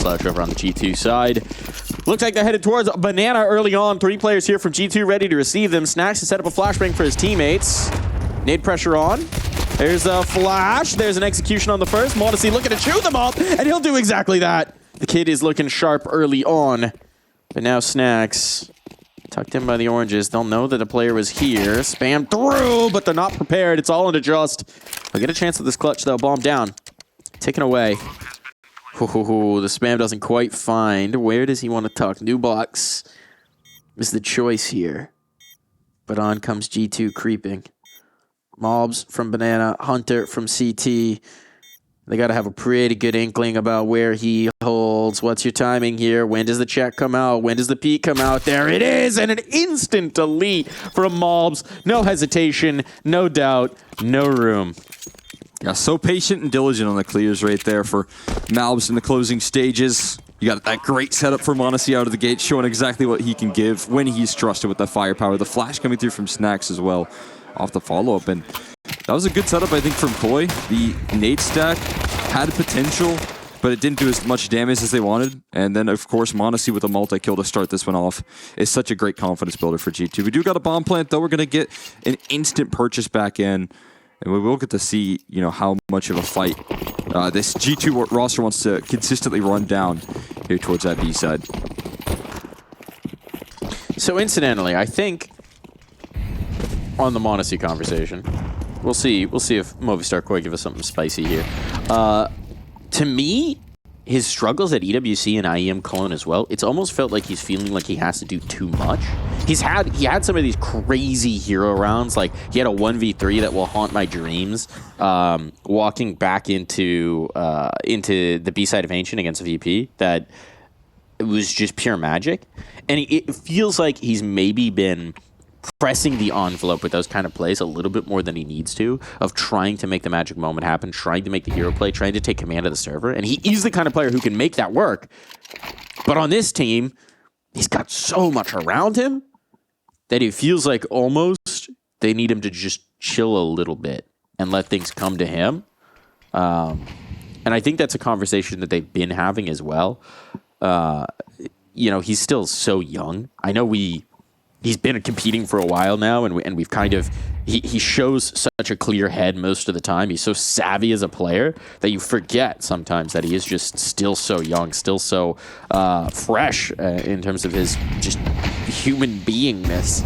clutch over on the G2 side. Looks like they're headed towards Banana early on. 3 players here from G2 ready to receive them. Snacks to set up a flashbang for his teammates. Nade pressure on. There's a flash. There's an execution on the first. Modesty looking to chew them up, and he'll do exactly that. The kid is looking sharp early on. But now Snacks, tucked in by the oranges. They'll know that a player was here. Spam through, but they're not prepared. It's all in adjust. They'll get a chance at this clutch, though. Bomb down. Taken away. Ooh, the spam doesn't quite find. Where does he want to tuck? New box is the choice here. But on comes G2 creeping. Mobs from Banana, Hunter from CT. They got to have a pretty good inkling about where he holds. What's your timing here? When does the check come out? When does the peek come out? There it is, and an instant delete from Mobs. No hesitation, no doubt, no room. Yeah, so patient and diligent on the clears right there for Malbs in the closing stages. You got that great setup for Modesty out of the gate, showing exactly what he can give when he's trusted with the firepower. The flash coming through from Snacks as well off the follow-up. And that was a good setup, I think, from Koi. The nade stack had potential, but it didn't do as much damage as they wanted. And then, of course, Modesty with a multi-kill to start this one off is such a great confidence builder for G2. We do got a bomb plant, though. We're going to get an instant purchase back in. And we will get to see, you know, how much of a fight this G2 roster wants to consistently run down here towards that B side. So incidentally, I think on the Modesty conversation, we'll see if Movistar Koi give us something spicy here. To me, his struggles at EWC and IEM Cologne as well, it's almost felt like he's feeling like he has to do too much. He had some of these crazy hero rounds, like he had a 1v3 that will haunt my dreams, walking back into the B side of Ancient against VP, that it was just pure magic. And it feels like he's maybe been pressing the envelope with those kind of plays a little bit more than he needs to, of trying to make the magic moment happen, trying to make the hero play, trying to take command of the server. And he is the kind of player who can make that work. But on this team, he's got so much around him that it feels like almost they need him to just chill a little bit and let things come to him. And I think that's a conversation that they've been having as well. You know, he's still so young. I know he's been competing for a while now, and we've kind of he shows such a clear head most of the time. He's so savvy as a player that you forget sometimes that he is just still so young, still so fresh in terms of his just human beingness.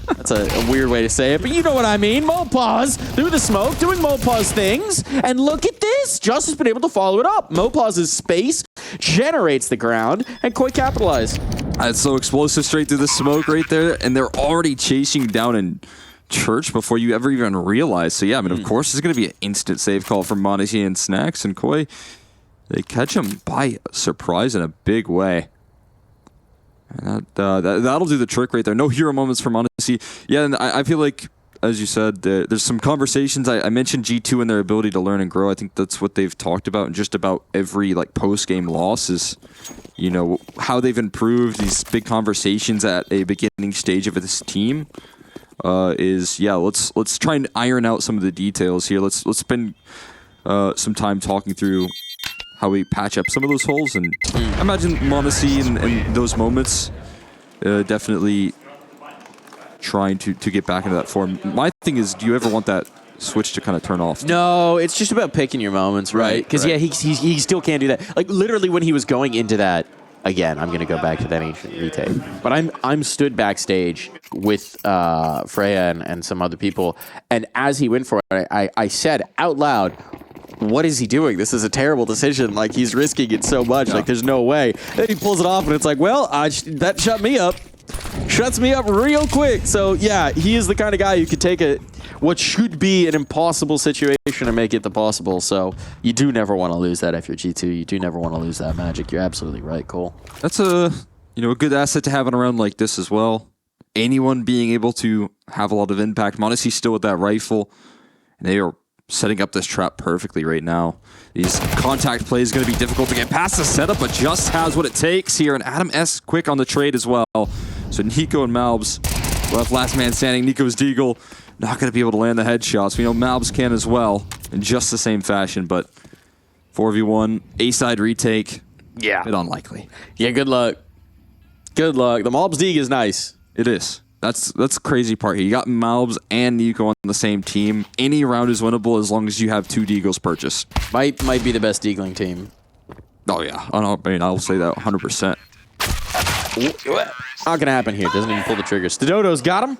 That's a weird way to say it, but you know what I mean. Mopaz through the smoke, doing Mopaz things, and look at this. Just has been able to follow it up. Mopaz's space generates the ground, and Koi capitalized. That's so explosive straight through the smoke right there, and they're already chasing down in Church before you ever even realize. So yeah, I mean, of course, there's going to be an instant save call from Modesty and Snacks, and Koi, they catch him by surprise in a big way. And that'll do the trick right there. No hero moments for Modesty. Yeah, and I feel like, as you said, there's some conversations. I mentioned G2 and their ability to learn and grow. I think that's what they've talked about in just about every like post-game loss is, you know, how they've improved. These big conversations at a beginning stage of this team is, yeah, let's try and iron out some of the details here. Let's spend some time talking through how we patch up some of those holes. And I imagine Modesty and those moments definitely trying to get back into that form. My thing is, do you ever want that switch to kind of turn off? No, it's just about picking your moments, right? Because yeah, he still can't do that. Like literally when he was going into that, again, I'm going to go back to that ancient retake. But I'm stood backstage with Freya and some other people, and as he went for it, I said out loud, what is he doing? This is a terrible decision. Like, he's risking it so much. Yeah. Like, there's no way. Then he pulls it off, and it's like, well, that shut me up. Shuts me up real quick. So, yeah, he is the kind of guy who could take what should be an impossible situation and make it the possible. So, you do never want to lose that if you're G2. You do never want to lose that magic. You're absolutely right, Cole. That's a good asset to have on a round like this as well. Anyone being able to have a lot of impact. Modesty's still with that rifle, and they are setting up this trap perfectly right now. These contact plays going to be difficult to get past the setup, but just has what it takes here. And Adam S. quick on the trade as well. So Nico and Malbs left last man standing. Nico's Deagle not going to be able to land the headshots. We know Malbs can as well in just the same fashion, but 4v1, A-side retake. Yeah. Bit unlikely. Yeah, good luck. Good luck. The Mobs League is nice. It is. That's the crazy part here. You got Malbs and Nico on the same team. Any round is winnable as long as you have 2 Deagles purchased. Might be the best Deagling team. Oh, yeah. I'll say that 100%. Not going to happen here. Doesn't even pull the trigger. Stododo's got him.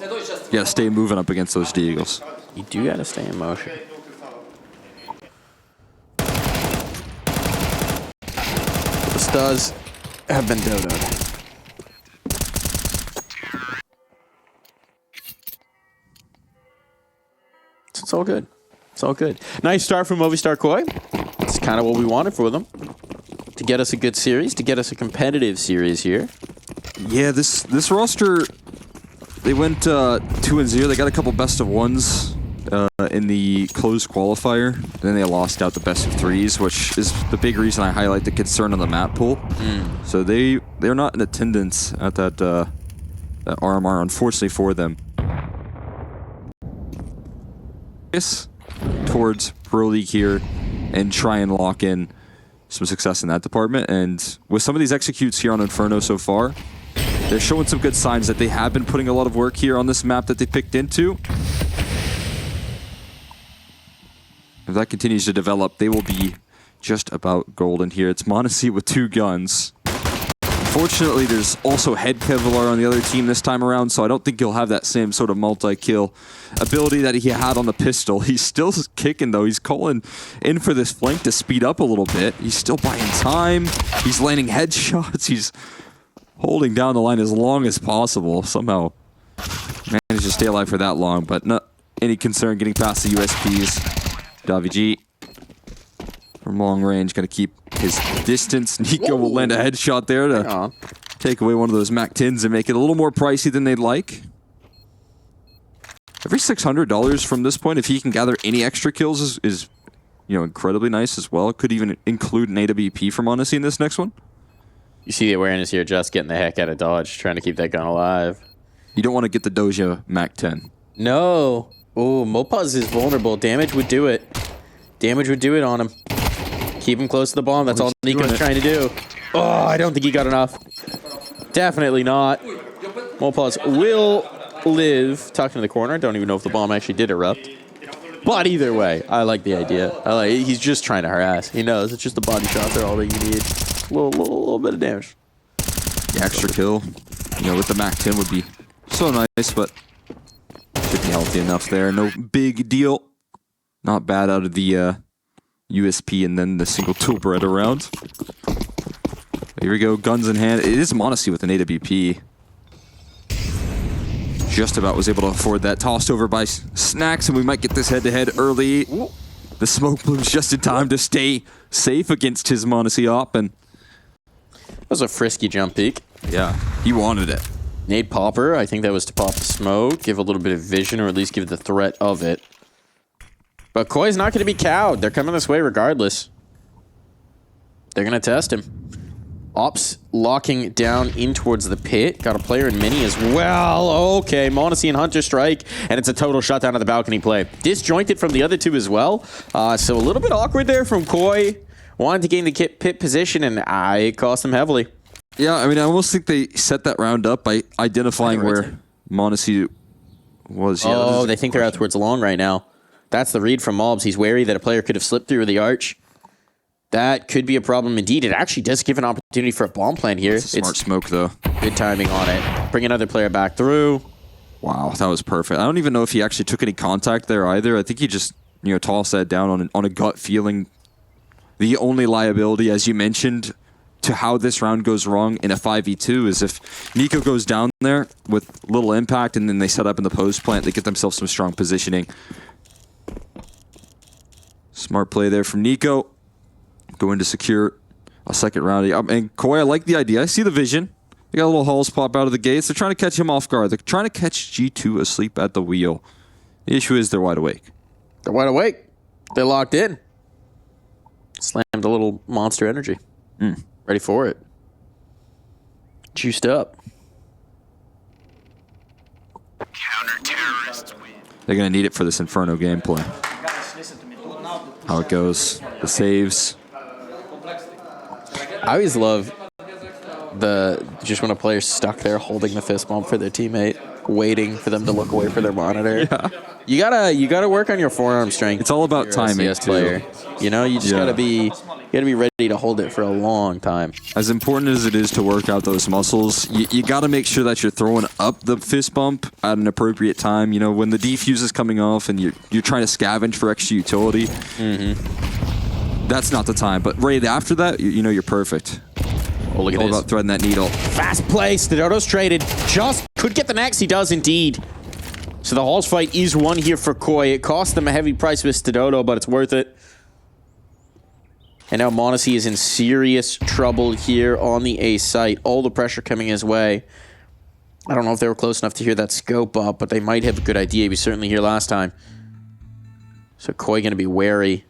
You got to stay moving up against those Deagles. You do got to stay in motion. The studs have been dodoed. It's all good. It's all good. Nice start from Movistar Koi. It's kind of what we wanted for them. To get us a good series, to get us a competitive series here. Yeah, this roster, they went 2-0. They got a couple best of ones in the closed qualifier. Then they lost out the best of threes, which is the big reason I highlight the concern on the map pool. So they're not in attendance at that RMR, unfortunately for them. Towards Pro League here and try and lock in some success in that department. And with some of these executes here on Inferno so far, they're showing some good signs that they have been putting a lot of work here on this map that they picked into. If that continues to develop, they will be just about golden here. It's m0NESY with 2 guns. Unfortunately, there's also Head Kevlar on the other team this time around, so I don't think he'll have that same sort of multi-kill ability that he had on the pistol. He's still kicking, though. He's calling in for this flank to speed up a little bit. He's still buying time. He's landing headshots. He's holding down the line as long as possible. Somehow managed to stay alive for that long, but not any concern getting past the USPs. DaVG from long range, going to keep his distance. Nico will land a headshot there to take away one of those MAC-10s and make it a little more pricey than they'd like. Every $600 from this point, if he can gather any extra kills, is incredibly nice as well. It could even include an AWP from m0NESY in this next one. You see the awareness here, just getting the heck out of dodge, trying to keep that gun alive. You don't want to get the Doja MAC-10. No. Oh, Mopaz is vulnerable. Damage would do it. Damage would do it on him. Keep him close to the bomb. That's all Nico's trying to do. Oh, I don't think he got enough. Definitely not. Mopaz will live. Tucked in the corner. Don't even know if the bomb actually did erupt. But either way, I like the idea. He's just trying to harass. He knows it's just a body shot. They're all that you need. A little bit of damage. The extra kill, with the MAC-10 would be so nice, but should be healthy enough there. No big deal. Not bad out of the USP and then the single tool Beretta round. Here we go, guns in hand. It is m0NESY with an AWP. Just about was able to afford that. Tossed over by Snacks, and we might get this head-to-head early. The smoke blooms just in time to stay safe against his m0NESY op, and that was a frisky jump peek. Yeah, he wanted it. Nade popper, I think that was to pop the smoke, give a little bit of vision, or at least give the threat of it. But Koi's not going to be cowed. They're coming this way regardless. They're going to test him. Ops locking down in towards the pit. Got a player in mini as well. Okay, m0NESY and Hunter strike, and it's a total shutdown of the balcony play. Disjointed from the other two as well. So a little bit awkward there from Koi. Wanted to gain the pit position, and it cost them heavily. Yeah, I almost think they set that round up by identifying where m0NESY was. Yeah, oh, they think they're out towards long right now. That's the read from Mobs. He's wary that a player could have slipped through the arch. That could be a problem indeed. It actually does give an opportunity for a bomb plant here. It's a smart smoke, though. Good timing on it. Bring another player back through. Wow, that was perfect. I don't even know if he actually took any contact there either. I think he just tossed that down on a gut feeling. The only liability, as you mentioned, to how this round goes wrong in a 5v2 is if Nico goes down there with little impact and then they set up in the post plant, they get themselves some strong positioning. Smart play there from Nico. Going to secure a second round. And Koi, I like the idea. I see the vision. They got little holes pop out of the gates. They're trying to catch him off guard. They're trying to catch G2 asleep at the wheel. The issue is they're wide awake. They're wide awake. They're locked in. Slammed a little monster energy. Ready for it. Juiced up. Counter-terrorists win. They're going to need it for this Inferno gameplay. Guys, listen to me. Do not how it goes. The saves. I always love just when a player's stuck there holding the fist bump for their teammate, waiting for them to look away for their monitor. Yeah. You gotta work on your forearm strength. It's all about if you're a timing, CS player. You know, you just gotta be ready to hold it for a long time. As important as it is to work out those muscles, you got to make sure that you're throwing up the fist bump at an appropriate time. You know, when the defuse is coming off and you're trying to scavenge for extra utility, that's not the time. But right after that, you know, you're perfect. Oh, look at All this. about threading that needle. Fast play. Stadoto's traded. Just could get the next. He does indeed. So the Halls fight is won here for Koi. It cost them a heavy price with Stadoto, but it's worth it. And now Monacy is in serious trouble here on the A site. All the pressure coming his way. I don't know if they were close enough to hear that scope up, but they might have a good idea. He was certainly here last time. So Koi going to be wary.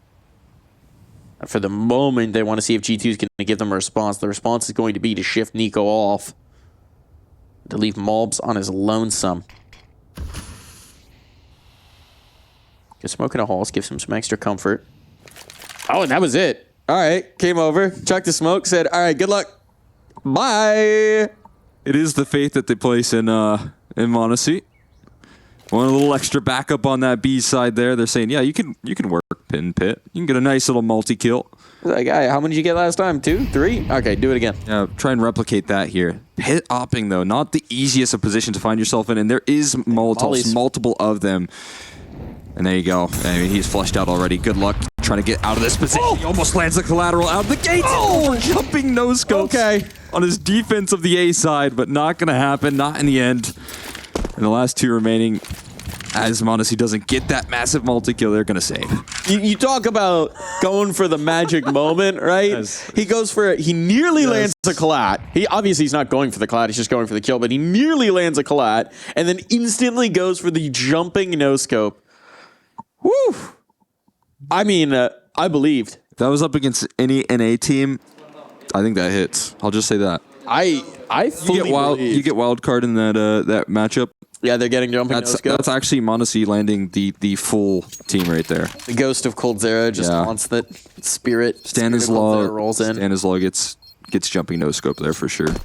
For the moment, they want to see if G2 is going to give them a response. The response is going to be to shift Nico off. To leave Mobs on his lonesome. Just smoking a Halls gives him some extra comfort. Oh, and that was it. All right, came over, chucked the smoke, said, all right, good luck. Bye. It is the faith that they place in Monacy. Want a little extra backup on that B side there. They're saying, yeah, you can work pin pit. You can get a nice little multi-kill. Like, hey, how many did you get last time? 2? 3? Okay, do it again. Yeah, try and replicate that here. Pit opping, though, not the easiest of position to find yourself in, and there is Molotovs, multiple of them. And there you go. I mean, he's flushed out already. Good luck trying to get out of this position. Oh! He almost lands the collateral out of the gate. Oh, jumping no scope. Okay. On his defense of the A side, but not going to happen. Not in the end. And the last two remaining, as Monacy doesn't get that massive multi-kill, they're going to save. You talk about going for the magic moment, right? Yes. He goes for it. He nearly lands a collat. He's not going for the collat. He's just going for the kill, but he nearly lands a collat and then instantly goes for the jumping no scope. Woo! I mean, I believed. If that was up against any NA team, I think that hits. I'll just say that. I fully believe. You get wild card in that matchup. Yeah, they're getting jumping no scope. That's actually Monacy landing the full team right there. The ghost of Cold Zero just wants that spirit. Stanislaw rolls in. Stanislaw gets jumping no scope there for sure.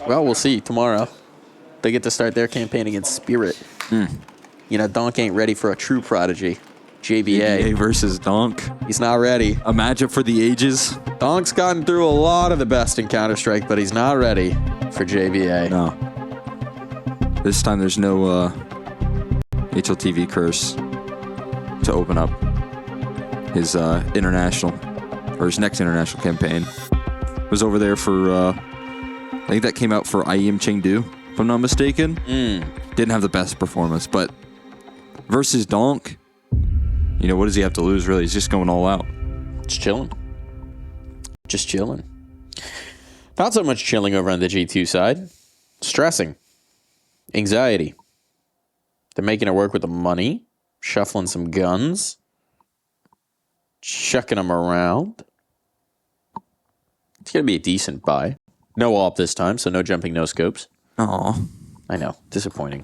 Well, we'll see tomorrow. They get to start their campaign against Spirit. You know, Donk ain't ready for a true prodigy. JBA versus Donk. He's not ready. A matchup for the ages. Donk's gotten through a lot of the best in Counter-Strike, but he's not ready for JBA. No. This time there's no HLTV curse to open up his international, or his next international campaign. Was over there for, I think that came out for IEM Chengdu, if I'm not mistaken. Didn't have the best performance, but versus Donk, you know, what does he have to lose, really? He's just going all out. Just chilling. Just chilling. Not so much chilling over on the G2 side. Stressing. Anxiety. They're making it work with the money. Shuffling some guns. Chucking them around. It's going to be a decent buy. No op this time, so no jumping, no scopes. Aw. I know. Disappointing.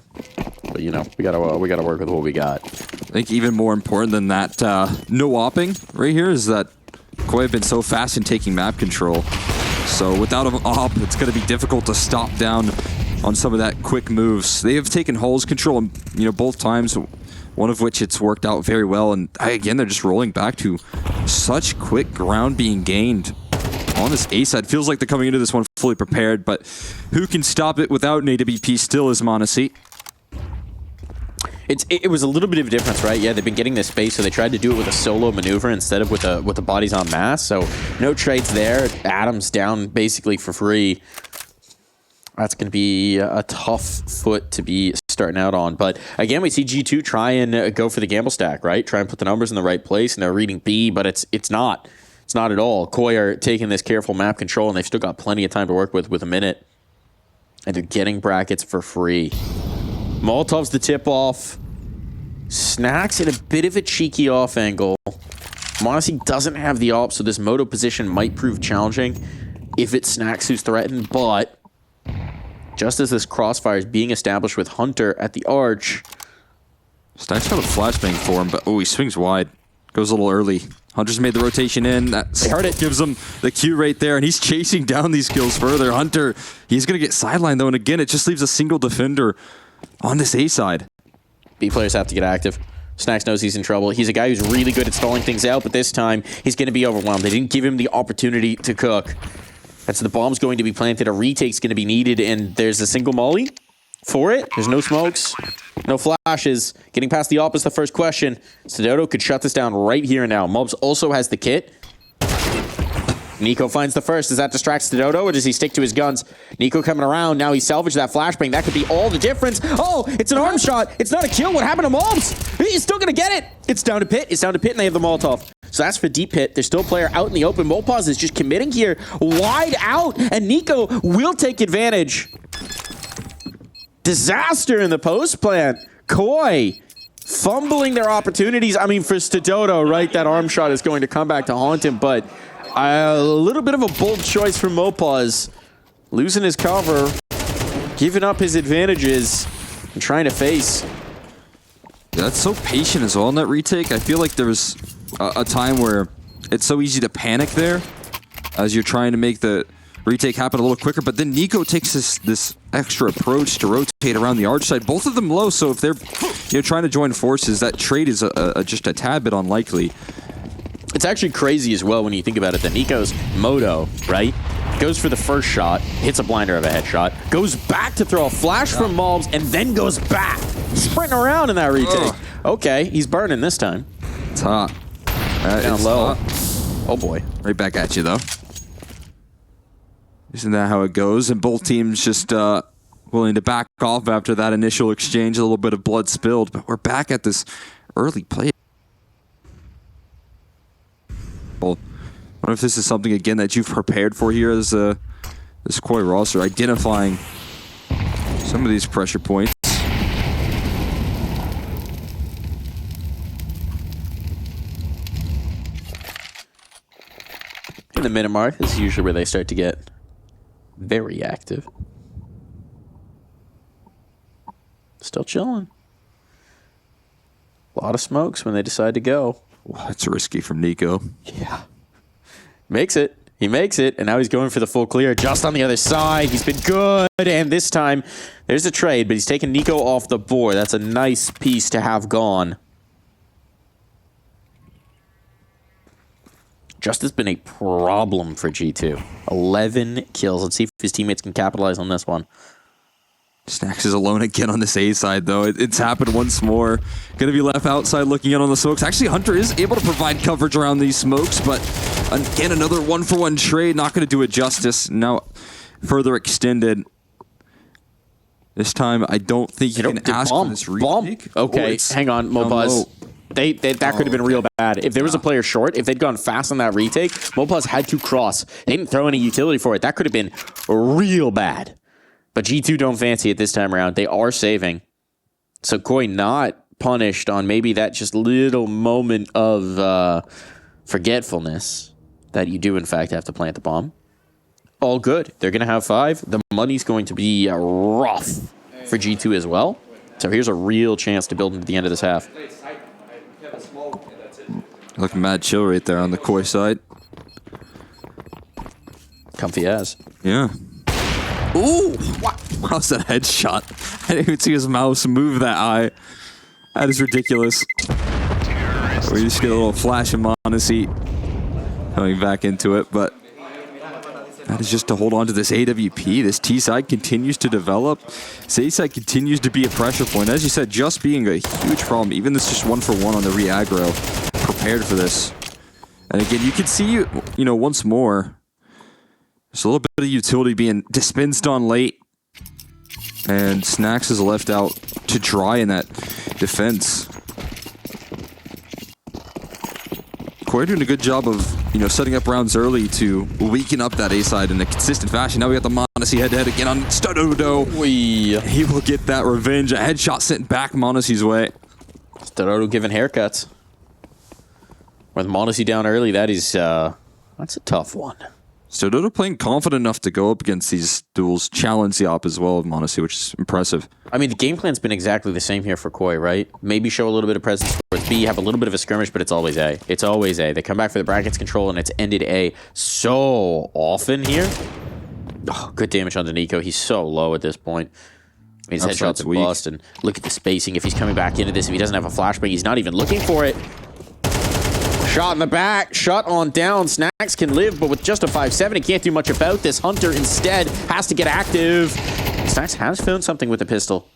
But, you know, we gotta work with what we got. I think even more important than that no opping right here is that Koi have been so fast in taking map control. So without an op, it's going to be difficult to stop down on some of that quick moves. They have taken Hull's control, you know, both times, one of which it's worked out very well. And again, they're just rolling back to such quick ground being gained on this A side. Feels like they're coming into this one fully prepared, but who can stop it without an AWP still is Monacy. It was a little bit of a difference, right? Yeah, they've been getting this space, so they tried to do it with a solo maneuver instead of with the bodies en masse. So no trades there. Adams down basically for free. That's going to be a tough foot to be starting out on. But again, we see G2 try and go for the gamble stack, right? Try and put the numbers in the right place, and they're reading B, but it's not. It's not at all. Koi are taking this careful map control, and they've still got plenty of time to work with a minute. And they're getting brackets for free. Molotov's the tip-off. Snacks in a bit of a cheeky off angle. Monacy doesn't have the op, so this moto position might prove challenging if it's Snacks who's threatened, but just as this crossfire is being established with Hunter at the arch. Stack's got a flashbang for him, but he swings wide. Goes a little early. Hunter's made the rotation in. They heard it. Gives him the cue right there, and he's chasing down these kills further. Hunter, he's going to get sidelined, though, and again, it just leaves a single defender on this A side. B players have to get active. Snacks knows he's in trouble. He's a guy who's really good at stalling things out, but this time, he's going to be overwhelmed. They didn't give him the opportunity to cook. And so the bomb's going to be planted. A retake's going to be needed, and there's a single molly for it. There's no smokes, no flashes. Getting past the op is the first question. Stododo could shut this down right here and now. Mobs also has the kit. Nico finds the first. Does that distract Stododo, or does he stick to his guns? Nico coming around. Now he salvaged that flashbang. That could be all the difference. Oh, it's an arm shot. It's not a kill. What happened to Mobs? He's still going to get it. It's down to Pit. It's down to Pit, and they have the Molotov. So that's for Deep Pit. There's still a player out in the open. Mopaz is just committing here. Wide out, and Nico will take advantage. Disaster in the post plant. Koi fumbling their opportunities. I mean, for Stododo, right, that arm shot is going to come back to haunt him, but a little bit of a bold choice from Mopaz. Losing his cover, giving up his advantages, and trying to face. That's so patient as well in that retake. I feel like there was a time where it's so easy to panic there as you're trying to make the retake happen a little quicker, but then Nico takes this extra approach to rotate around the arch side. Both of them low, so if they're trying to join forces, that trade is just a tad bit unlikely. It's actually crazy as well when you think about it that Nico's Moto, right, goes for the first shot, hits a blinder of a headshot, goes back to throw a flash from Mobs, and then goes back, sprinting around in that retake. Okay, he's burning this time. It's hot. Down low. Oh boy. Right back at you, though. Isn't that how it goes? And both teams just willing to back off after that initial exchange. A little bit of blood spilled, but we're back at this early play. I wonder if this is something, again, that you've prepared for here as this Koi roster, identifying some of these pressure points. In the minute mark, this is usually where they start to get very active. Still chilling. A lot of smokes when they decide to go. Well, that's risky from Nico. Yeah. Makes it. He makes it, and now he's going for the full clear just on the other side. He's been good, and this time there's a trade, but he's taking Nico off the board. That's a nice piece to have gone. Just has been a problem for G2. 11 kills. Let's see if his teammates can capitalize on this one. Snacks is alone again on this A side, though. It's happened once more. Going to be left outside looking in on the smokes. Actually, Hunter is able to provide coverage around these smokes, but again, another one-for-one trade. Not going to do it justice. Now, further extended. This time, I don't think you can ask for this retake. Okay, hang on, Mopaz. That could have been real bad. If there was a player short, if they'd gone fast on that retake, Mopaz had to cross. They didn't throw any utility for it. That could have been real bad. But G2 don't fancy it this time around. They are saving. So Koi not punished on maybe that just little moment of forgetfulness that you do, in fact, have to plant the bomb. All good. They're going to have 5. The money's going to be rough for G2 as well. So here's a real chance to build into the end of this half. Looking mad chill right there on the Koi side. Comfy as. Yeah. Ooh! How's that headshot? I didn't even see his mouse move that high. That is ridiculous. We just get a little flash of Monacy coming back into it, but that is just to hold on to this AWP. This T side continues to develop. This A side continues to be a pressure point. As you said, just being a huge problem. Even this just 1-for-1 on the re-aggro. Prepared for this. And again, you can see, once more, there's a little bit of utility being dispensed on late. And Snacks is left out to dry in that defense. Koi doing a good job of, setting up rounds early to weaken up that A side in a consistent fashion. Now we got the Monacy head-to-head again on Stododo. He will get that revenge. A headshot sent back Monacy's way. Stododo giving haircuts. With Monacy down early, that is that's a tough one. So Dodo playing confident enough to go up against these duels, challenge the op as well of Monacy, which is impressive. I mean, the game plan's been exactly the same here for Koi, right? Maybe show a little bit of presence towards B, have a little bit of a skirmish, but it's always A. It's always A. They come back for the brackets control, and it's ended A so often here. Oh, good damage on Nico. He's so low at this point. I mean, his headshots are bust, and look at the spacing. If he's coming back into this, if he doesn't have a flashbang, he's not even looking for it. Shot in the back, shut on down. Snacks can live, but with just a 5-7, he can't do much about this. Hunter instead has to get active. Snacks has found something with the pistol.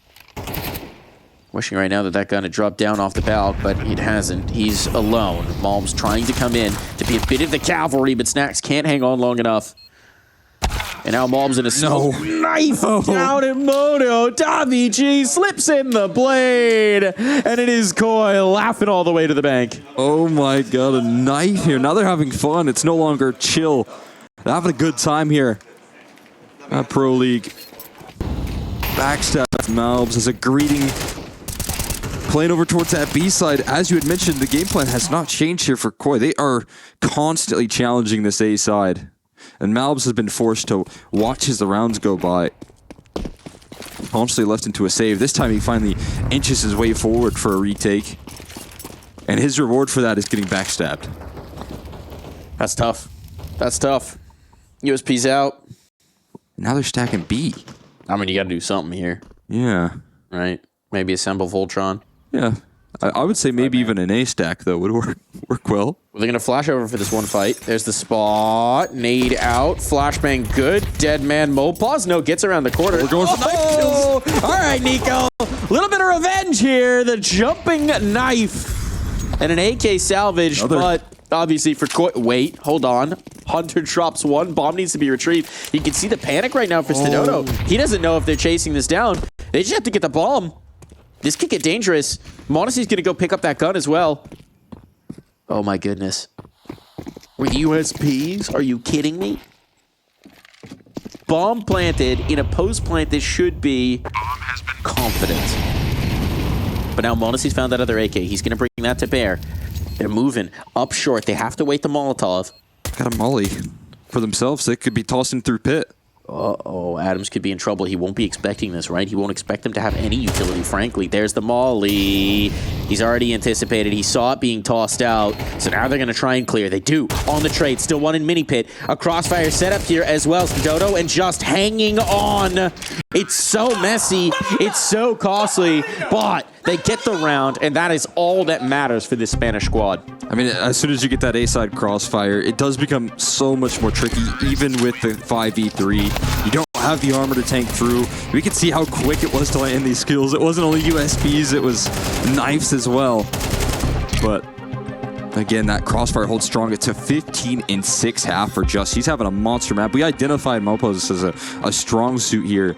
Wishing right now that that gun had dropped down off the balcony, but it hasn't. He's alone. Malm's trying to come in to be a bit of the cavalry, but Snacks can't hang on long enough. And now Malm's in a smoke knife down at Mono. Davichi slips in the blade. And it is Koi laughing all the way to the bank. Oh my god, a knife here. Now they're having fun. It's no longer chill. They're having a good time here at Pro League. Backstab Malbs as a greeting. Playing over towards that B side. As you had mentioned, the game plan has not changed here for Koi. They are constantly challenging this A side. And Malbs has been forced to watch as the rounds go by. Constantly left into a save. This time he finally inches his way forward for a retake. And his reward for that is getting backstabbed. That's tough. That's tough. USP's out. Now they're stacking B. I mean, you gotta do something here. Yeah. Right? Maybe assemble Voltron. Yeah. I would say maybe even an A stack, though, would work well. Well, they're going to flash over for this one fight. There's the spot. Nade out. Flashbang good. Dead man Mopaz. No, gets around the corner. We're going for knife kills. All right, Nico. A little bit of revenge here. The jumping knife. And an AK salvage, but obviously for Koi. Wait, hold on. Hunter drops one. Bomb needs to be retrieved. You can see the panic right now for Stadodo. He doesn't know if they're chasing this down. They just have to get the bomb. This could get dangerous. Monacy's going to go pick up that gun as well. Oh my goodness. With USPs? Are you kidding me? Bomb planted in a post plant. This should be confident. But now Monacy's found that other AK. He's going to bring that to bear. They're moving up short. They have to wait the Molotov. Got a molly for themselves. They could be tossing through pit. Uh-oh, Adams could be in trouble. He won't be expecting this, right? He won't expect them to have any utility, frankly. There's the molly. He's already anticipated. He saw it being tossed out. So now they're going to try and clear. They do. On the trade. Still one in mini pit. A crossfire setup here as well. Dodo and just hanging on. It's so messy. It's so costly. But they get the round, and that is all that matters for this Spanish squad. I mean, as soon as you get that A-side crossfire, it does become so much more tricky, even with the 5v3. You don't have the armor to tank through. We can see how quick it was to land these kills. It wasn't only USPs, it was knives as well. But again, that crossfire holds strong. It's a 15-6 half for Just. He's having a monster map. We identified Mopos as a strong suit here.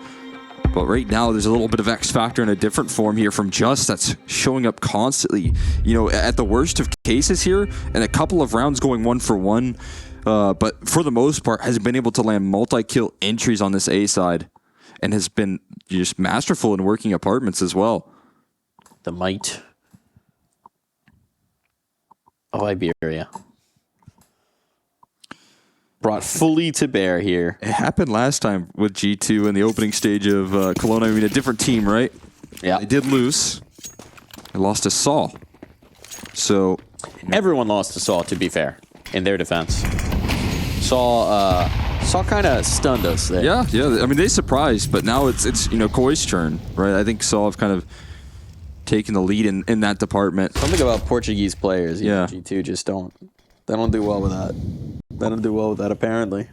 But right now, there's a little bit of X Factor in a different form here from Just that's showing up constantly. You know, at the worst of cases here, and a couple of rounds going 1-for-1. But for the most part, has been able to land multi-kill entries on this A side. And has been just masterful in working apartments as well. The might of Iberia. Brought fully to bear here. It happened last time with G2 in the opening stage of Kelowna. I mean, a different team, right? Yeah. They did lose. They lost to Saul. So everyone lost to Saul, to be fair, in their defense. Saul kind of stunned us there. Yeah. I mean, they surprised, but now it's you know, Koi's turn, right? I think Saul have kind of taken the lead in that department. Something about Portuguese players, yeah. G2 just don't. They don't do well with that. They don't do well with that, apparently.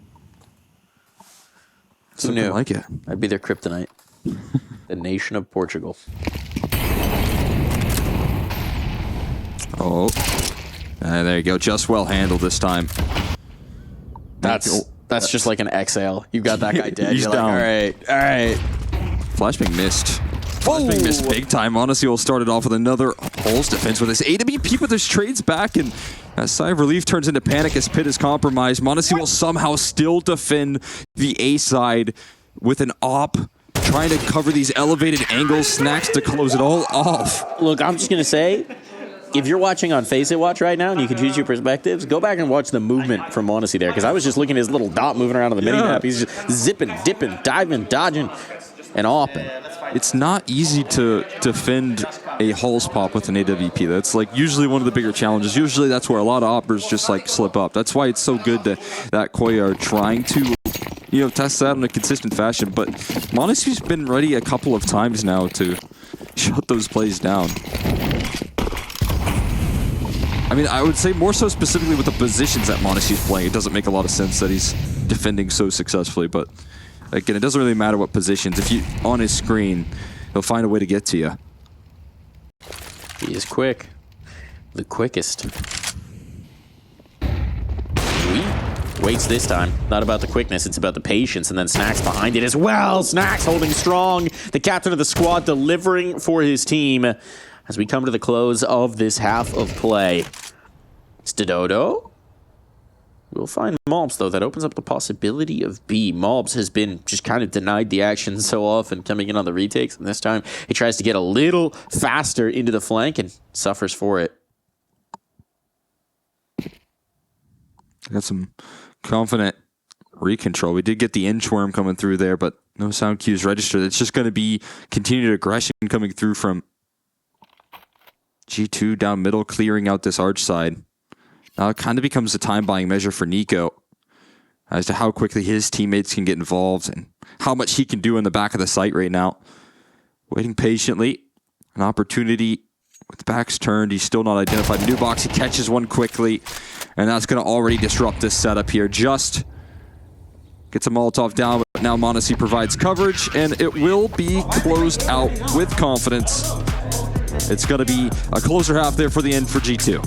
Who knew? Like it. I'd be their kryptonite. The nation of Portugal. Oh. There you go. Just well handled this time. That's just like an exhale. You got that guy dead. He's You're down. Like, all right. Flashbang missed. Flashbang missed big time. Honestly, will started off with another Pulse defense with his A to B peak with his trades back, and that sigh of relief turns into panic as Pit is compromised. Monacy will somehow still defend the A side with an op, trying to cover these elevated angles. Snacks to close it all off. Look, I'm just going to say, if you're watching on Face It Watch right now and you can choose your perspectives, go back and watch the movement from m0NESY there, because I was just looking at his little dot moving around on the mini-map. He's just zipping, dipping, diving, dodging, and opping. It's not easy to defend a Hulls pop with an AWP. That's like usually one of the bigger challenges. Usually that's where a lot of oppers just like slip up. That's why it's so good that Koi are trying to, you know, test that in a consistent fashion. But m0NESY's been ready a couple of times now to shut those plays down. I mean, I would say more so specifically with the positions that m0NESY's playing. It doesn't make a lot of sense that he's defending so successfully, but again, it doesn't really matter what positions. If you on his screen, he'll find a way to get to you. He is quick. The quickest. Waits this time. Not about the quickness, it's about the patience. And then Snax behind it as well. Snax holding strong. The captain of the squad delivering for his team as we come to the close of this half of play. It's Dododo. We'll find Mobs, though. That opens up the possibility of B. Mobs has been just kind of denied the action so often coming in on the retakes. And this time, he tries to get a little faster into the flank and suffers for it. Got some confident recontrol. We did get the inchworm coming through there, but no sound cues registered. It's just going to be continued aggression coming through from G2 down middle, clearing out this arch side. Now it kind of becomes a time-buying measure for Nico as to how quickly his teammates can get involved and how much he can do in the back of the site right now. Waiting patiently. An opportunity with the backs turned. He's still not identified. A new box. He catches one quickly. And that's going to already disrupt this setup here. Just gets a Molotov down. But now m0NESY provides coverage. And it will be closed out with confidence. It's going to be a closer half there for the end for G2.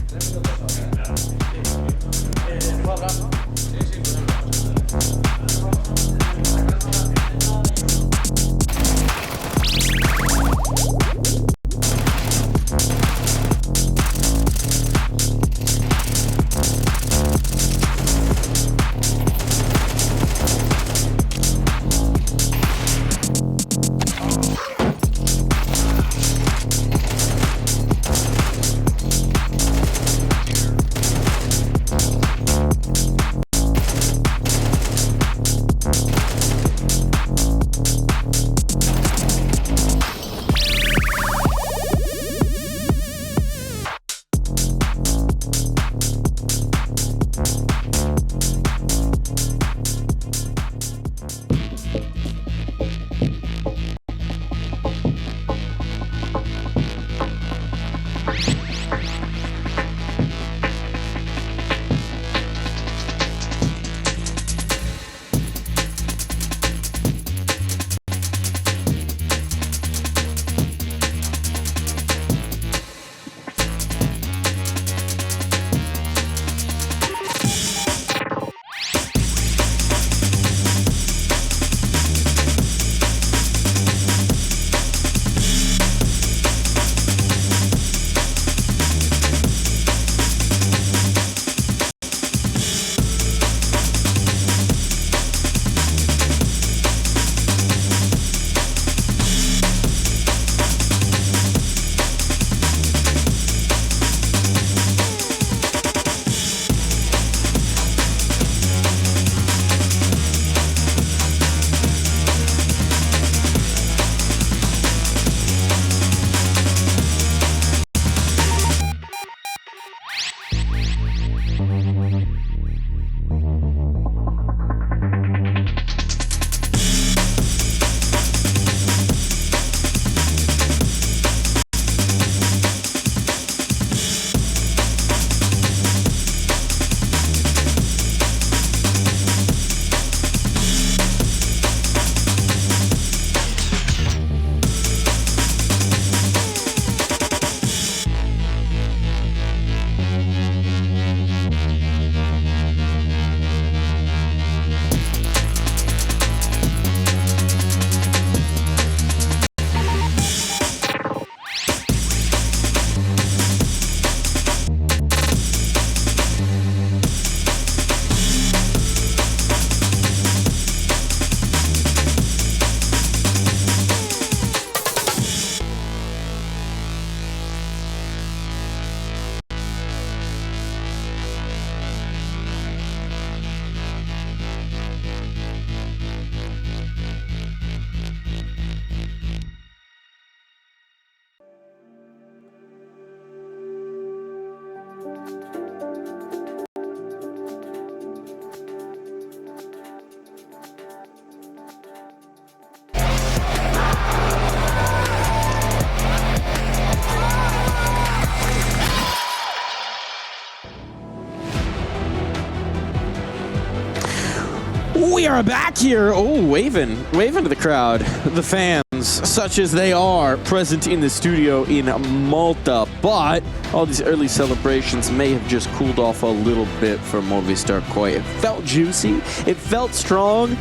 are back here. Oh, waving to the crowd. The fans, such as they are, present in the studio in Malta. But all these early celebrations may have just cooled off a little bit for Movistar Koi. It felt juicy. It felt strong.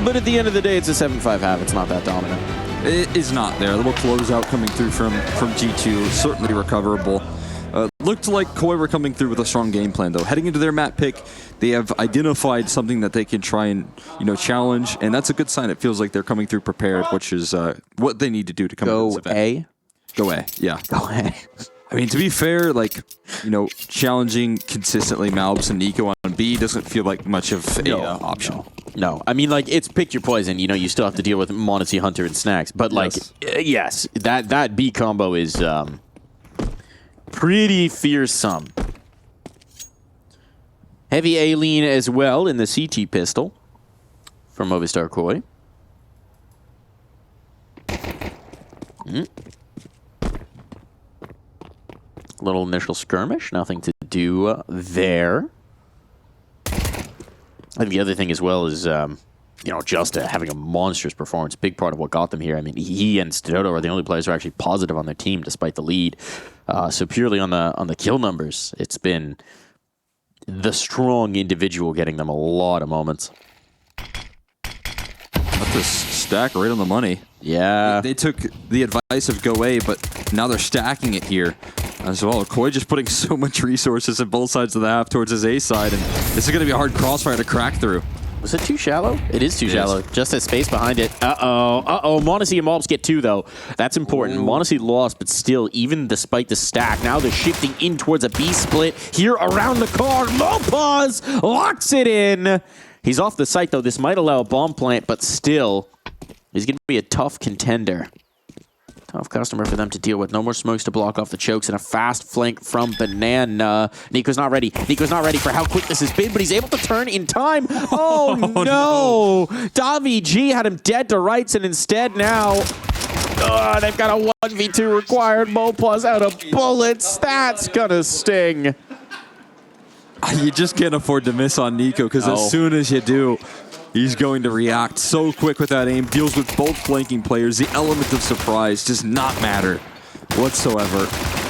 But at the end of the day, it's a 7-5 half. It's not that dominant. It is not there. A little closeout coming through from G2. Certainly recoverable. Looked like Koi were coming through with a strong game plan, though. Heading into their map pick, they have identified something that they can try and challenge, and that's a good sign. It feels like they're coming through prepared, which is what they need to do to come into this event. Go A, yeah. Go A. I mean, to be fair, like, challenging consistently Malbs and Nico on B doesn't feel like much of an option. No, I mean, like, it's pick your poison. You still have to deal with Monacy, Hunter, and Snacks. But, like, yes, that B combo is pretty fearsome. Heavy A-lean as well in the CT pistol from Movistar Koi. Little initial skirmish, nothing to do there. I think the other thing as well is, just having a monstrous performance. Big part of what got them here. I mean, he and Stododo are the only players who are actually positive on their team despite the lead. So purely on the kill numbers, it's been the strong individual getting them a lot of moments. That's a stack right on the money. Yeah. They took the advice of go A, but now they're stacking it here as well. Koi just putting so much resources on both sides of the half towards his A side, and this is going to be a hard crossfire to crack through. Was it too shallow? It is too shallow. Just has space behind it. Uh-oh. Monacy and Malbs get 2, though. That's important. Monacy lost, but still, even despite the stack, now they're shifting in towards a B split here around the car. Mopaz locks it in. He's off the site, though. This might allow a bomb plant, but still, he's going to be a tough contender. Tough customer for them to deal with. No more smokes to block off the chokes, and a fast flank from Banana. Nico's not ready. Nico's not ready for how quick this has been, but he's able to turn in time. Oh, no. Davi G had him dead to rights, and instead now, they've got a 1v2 required. Mopaz out of bullets. That's gonna sting. You just can't afford to miss on Nico, because as soon as you do, he's going to react so quick with that aim. Deals with both flanking players. The element of surprise does not matter whatsoever.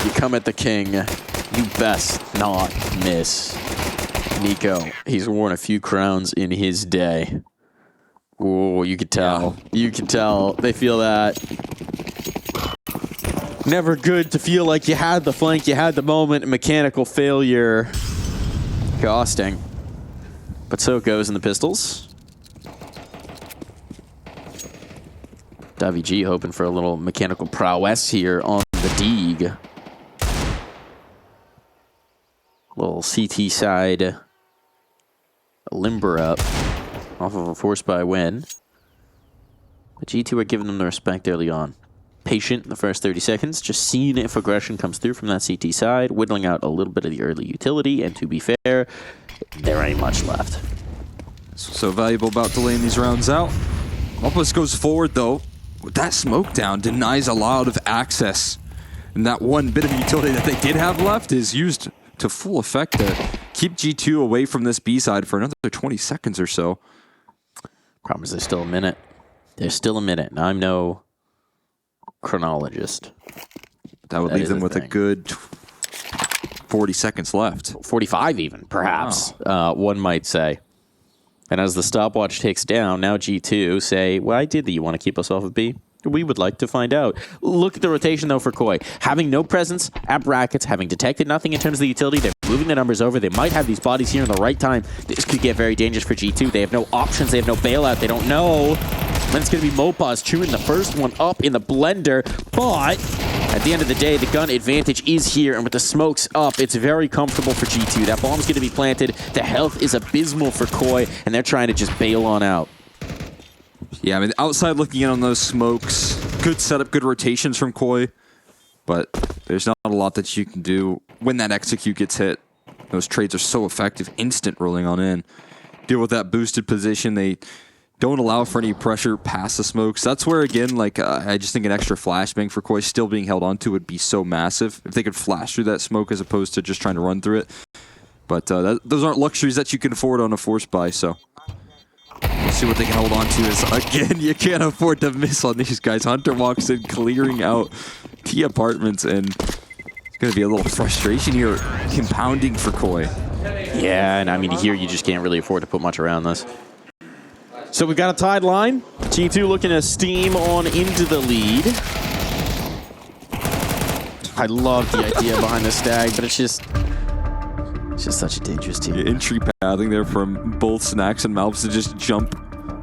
You come at the king, you best not miss. Nico, he's worn a few crowns in his day. Oh, you could tell. Yeah. You can tell. They feel that. Never good to feel like you had the flank, you had the moment, and mechanical failure costing. But so it goes in the pistols. Davi G hoping for a little mechanical prowess here on the Deeg. Little CT side limber up off of a force by win. But G2 are giving them the respect early on. Patient in the first 30 seconds, just seeing if aggression comes through from that CT side, whittling out a little bit of the early utility, and to be fair, there ain't much left. So valuable about delaying these rounds out. Mopaz goes forward, though. That smoke down denies a lot of access. And that one bit of utility that they did have left is used to full effect to keep G2 away from this B side for another 20 seconds or so. Problem is there's still a minute. There's still a minute, and I'm no chronologist. That would leave them with a good 40 seconds left. 45 even, perhaps, one might say. And as the stopwatch ticks down, now G2 say, why did you want to keep us off of B? We would like to find out. Look at the rotation, though, for Koi. Having no presence at brackets, having detected nothing in terms of the utility, they're moving the numbers over. They might have these bodies here in the right time. This could get very dangerous for G2. They have no options. They have no bailout. They don't know. Then it's going to be Mopaz chewing the first one up in the blender. But at the end of the day, the gun advantage is here. And with the smokes up, it's very comfortable for G2. That bomb's going to be planted. The health is abysmal for Koi, and they're trying to just bail on out. Yeah, I mean, outside looking in on those smokes, good setup, good rotations from Koi, but there's not a lot that you can do when that execute gets hit. Those trades are so effective, instant rolling on in. Deal with that boosted position. They don't allow for any pressure past the smokes. That's where, again, like I just think an extra flashbang for Koi still being held onto would be so massive if they could flash through that smoke as opposed to just trying to run through it. But those aren't luxuries that you can afford on a force buy, so see what they can hold on to. Is again, you can't afford to miss on these guys. Hunter walks in, clearing out T apartments, and it's going to be a little frustration here, compounding for Koi. Yeah, and I mean, here you just can't really afford to put much around this. So we've got a tied line. T2 looking to steam on into the lead. I love the idea behind the stag, but it's just such a dangerous team. Entry pathing there from both Snacks and Malps to just jump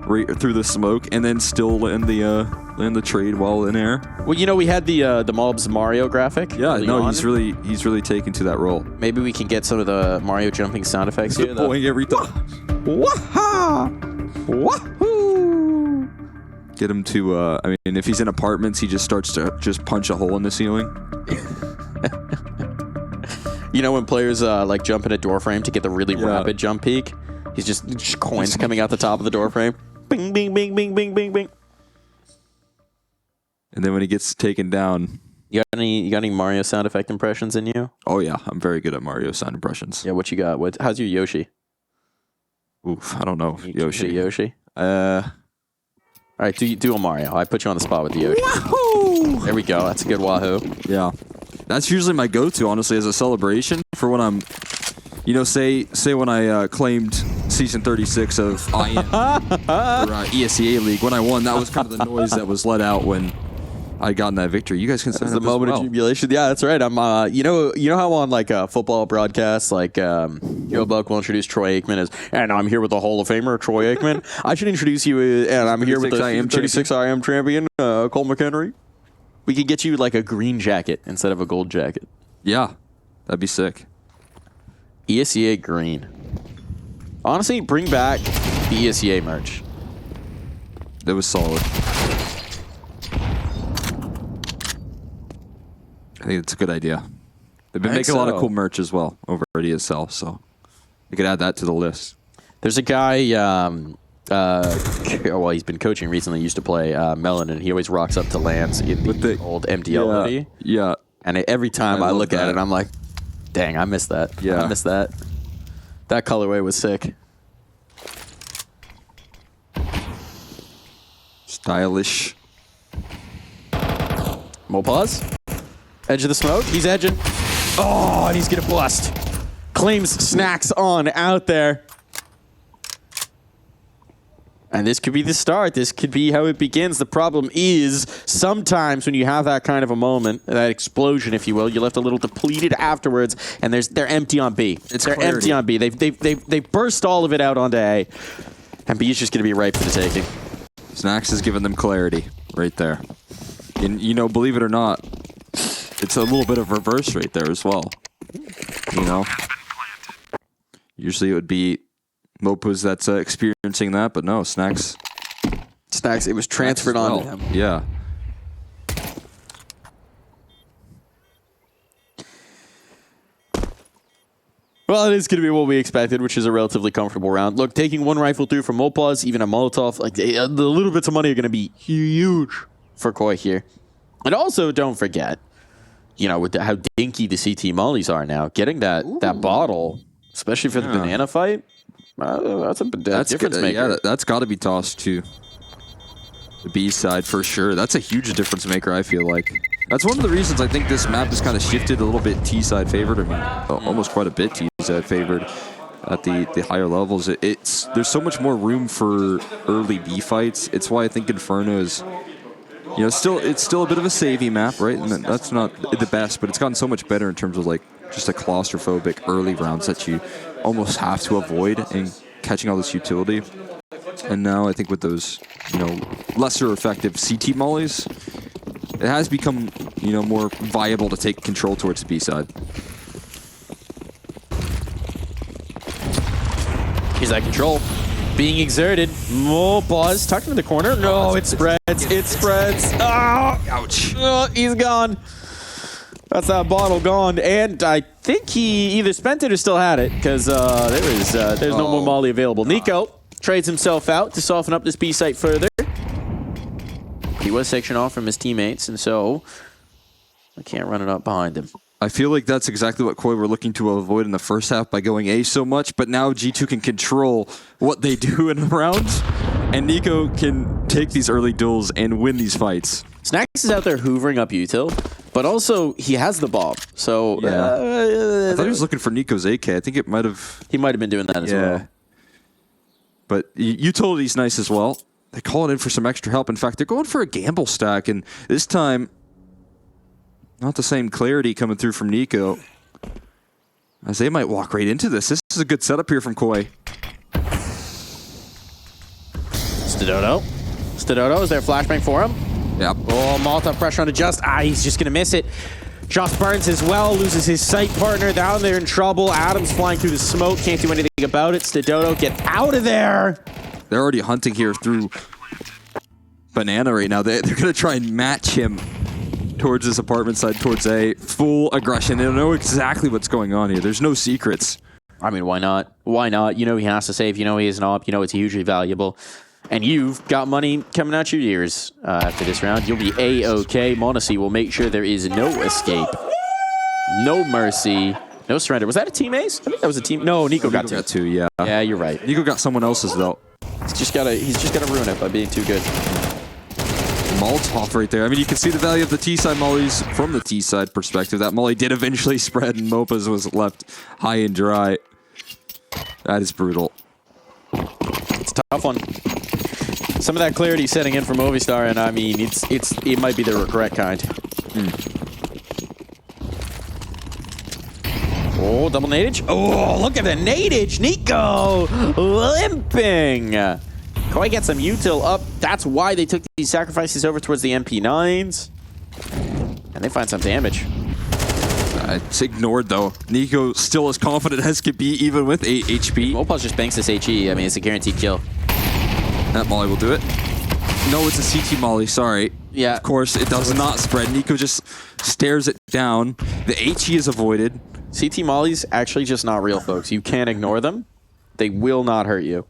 right through the smoke and then still land the trade while in air. Well, you know, we had the Mobs Mario graphic. Yeah, no, he's really taken to that role. Maybe we can get some of the Mario jumping sound effects here. Pulling every time. Wah-ha! Wahoo! Get him to, I mean, if he's in apartments, he just starts to just punch a hole in the ceiling. You know when players like jump in a door frame to get the really rapid jump peak? He's just coins coming out the top of the door frame. Bing, bing, bing, bing, bing, bing, bing. And then when he gets taken down... You got any Mario sound effect impressions in you? Oh, yeah. I'm very good at Mario sound impressions. Yeah, what you got? How's your Yoshi? Oof, I don't know. Yoshi? All right, do a Mario. I put you on the spot with the Yoshi. Wahoo! There we go. That's a good wahoo. Yeah. That's usually my go-to, honestly, as a celebration for when I'm, you know, say when I claimed season 36 of IM or ESEA League. When I won, that was kind of the noise that was let out when I gotten that victory. You guys can sign up the moment of jubilation. Yeah, that's right. I'm, you know how on like football broadcasts, like Joe Buck will introduce Troy Aikman as, and I'm here with the Hall of Famer Troy Aikman. I should introduce you, and I'm here with the 36 IM champion Cole McHenry. We could get you like a green jacket instead of a gold jacket. Yeah, that'd be sick. ESEA green. Honestly, bring back the ESEA merch. That was solid. I think it's a good idea. They've been making a lot of cool merch as well over at ESL, so you could add that to the list. There's a guy, well, he's been coaching recently, used to play Melon, and he always rocks up to lands in the old MDL hoodie. Yeah. And every time I look at it, I'm like, dang, I missed that. Yeah. I missed that. That colorway was sick. Stylish. More pause. Edge of the smoke. He's edging. Oh, and he's going to bust. Claims Snacks on out there. And this could be the start. This could be how it begins. The problem is sometimes when you have that kind of a moment, that explosion, if you will, you're left a little depleted afterwards, and they're empty on B. They're empty on B. They've burst all of it out onto A, and B is just going to be ripe for the taking. Snacks has given them clarity right there. And, you know, believe it or not, it's a little bit of reverse right there as well. You know? Usually it would be Mopuz that's experiencing that, but no, Snacks, it was transferred on to him. Yeah. Well, it is going to be what we expected, which is a relatively comfortable round. Look, taking one rifle through from Mopuz, even a Molotov, like the little bits of money are going to be huge for Koi here. And also, don't forget, you know, with how dinky the CT mollies are now, getting that bottle, especially for the banana fight, that's a difference maker. Yeah, that's got to be tossed to the B side for sure. That's a huge difference maker, I feel like. That's one of the reasons I think this map has kind of shifted a little bit T side favored. I mean, almost quite a bit T side favored at the higher levels. There's so much more room for early B fights. It's why I think Inferno is, you know, it's still a bit of a savvy map, right? And that's not the best, but it's gotten so much better in terms of like just a claustrophobic early rounds that you almost have to avoid and catching all this utility. And now I think with those, you know, lesser effective CT mollies, it has become, you know, more viable to take control towards the B side. Here's that control being exerted. More pause. Tucked into the corner. No, it spreads. It spreads. Oh, ouch. Oh, he's gone. That's that bottle gone. And I think he either spent it or still had it, because there's no more molly available. Nico trades himself out to soften up this B site further. He was sectioned off from his teammates, and so I can't run it up behind him. I feel like that's exactly what Koi were looking to avoid in the first half by going A so much, but now G2 can control what they do in rounds, and Nico can take these early duels and win these fights. Snacks is out there hoovering up util, but also he has the bomb. So yeah. I thought he was looking for Nico's AK. I think it might have... He might have been doing that as well. But utility's nice as well. They call it in for some extra help. In fact, they're going for a gamble stack, and this time, not the same clarity coming through from Nico, as they might walk right into this. This is a good setup here from Koi. Stadodo. Stadodo, is there a flashbang for him? Yep. Oh, Molotov pressure onto Just. He's just going to miss it. Just burns as well, loses his sight partner down there in trouble. Adam's flying through the smoke, can't do anything about it. Stadodo, get out of there! They're already hunting here through Banana right now. They're going to try and match him towards this apartment side, towards A. Full aggression. They don't know exactly what's going on here. There's no secrets. I mean, why not? Why not? You know he has to save. You know he is an op. You know it's hugely valuable. And you've got money coming out your ears after this round. You'll be A-OK. Monacy will make sure there is no escape. No mercy. No surrender. Was that a team ace? I think that was a team. No, Nico got two. Got two, yeah. Yeah, you're right. Nico got someone else's, though. He's just gotta ruin it by being too good. Molotov right there. I mean, you can see the value of the T-side mollies from the T-side perspective. That molly did eventually spread, and Mopa's was left high and dry. That is brutal. It's a tough one. Some of that clarity setting in for Movistar, and I mean, it might be the regret kind. Oh, double nadage. Oh, look at the nadage. Nico limping. Koi gets some util up. That's why they took these sacrifices over towards the MP9s. And they find some damage. It's ignored, though. Nico still as confident as could be, even with 8 HP. Mopaz just banks this HE. I mean, it's a guaranteed kill. That molly will do it. No, it's a CT molly, sorry. Yeah. Of course, it does not spread. Nico just stares it down. The HE is avoided. CT mollies actually just not real, folks. You can't ignore them. They will not hurt you.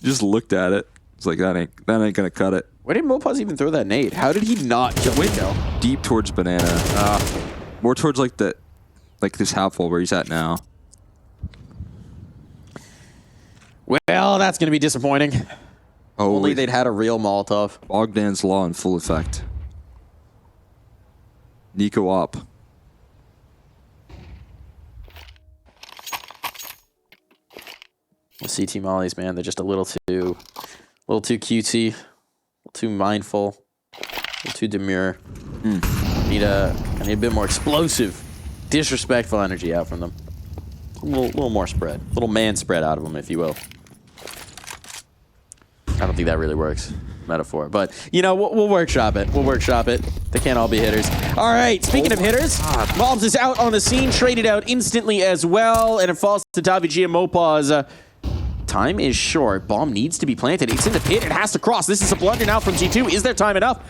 Just looked at it. It's like, that ain't gonna cut it. Why did Mopaz even throw that nade? How did he not kill Nico? Deep towards Banana. More towards like this half wall where he's at now. Well, that's gonna be disappointing. Oh, Only they'd had a real Molotov. Bogdan's Law in full effect. Nico up. The CT mollies, man, they're just a little too cutesy, a little too mindful, a little too demure. I need a bit more explosive, disrespectful energy out from them. A little more spread, a little man spread out of them, if you will. I don't think that really works, metaphor, but you know, we'll workshop it. We'll workshop it. They can't all be hitters. All right, speaking of hitters, Mobs is out on the scene, traded out instantly as well, and it falls to Davigi and Mopaz. Time is short. Bomb needs to be planted. It's in the pit. It has to cross. This is a blunder now from G2. Is there time enough?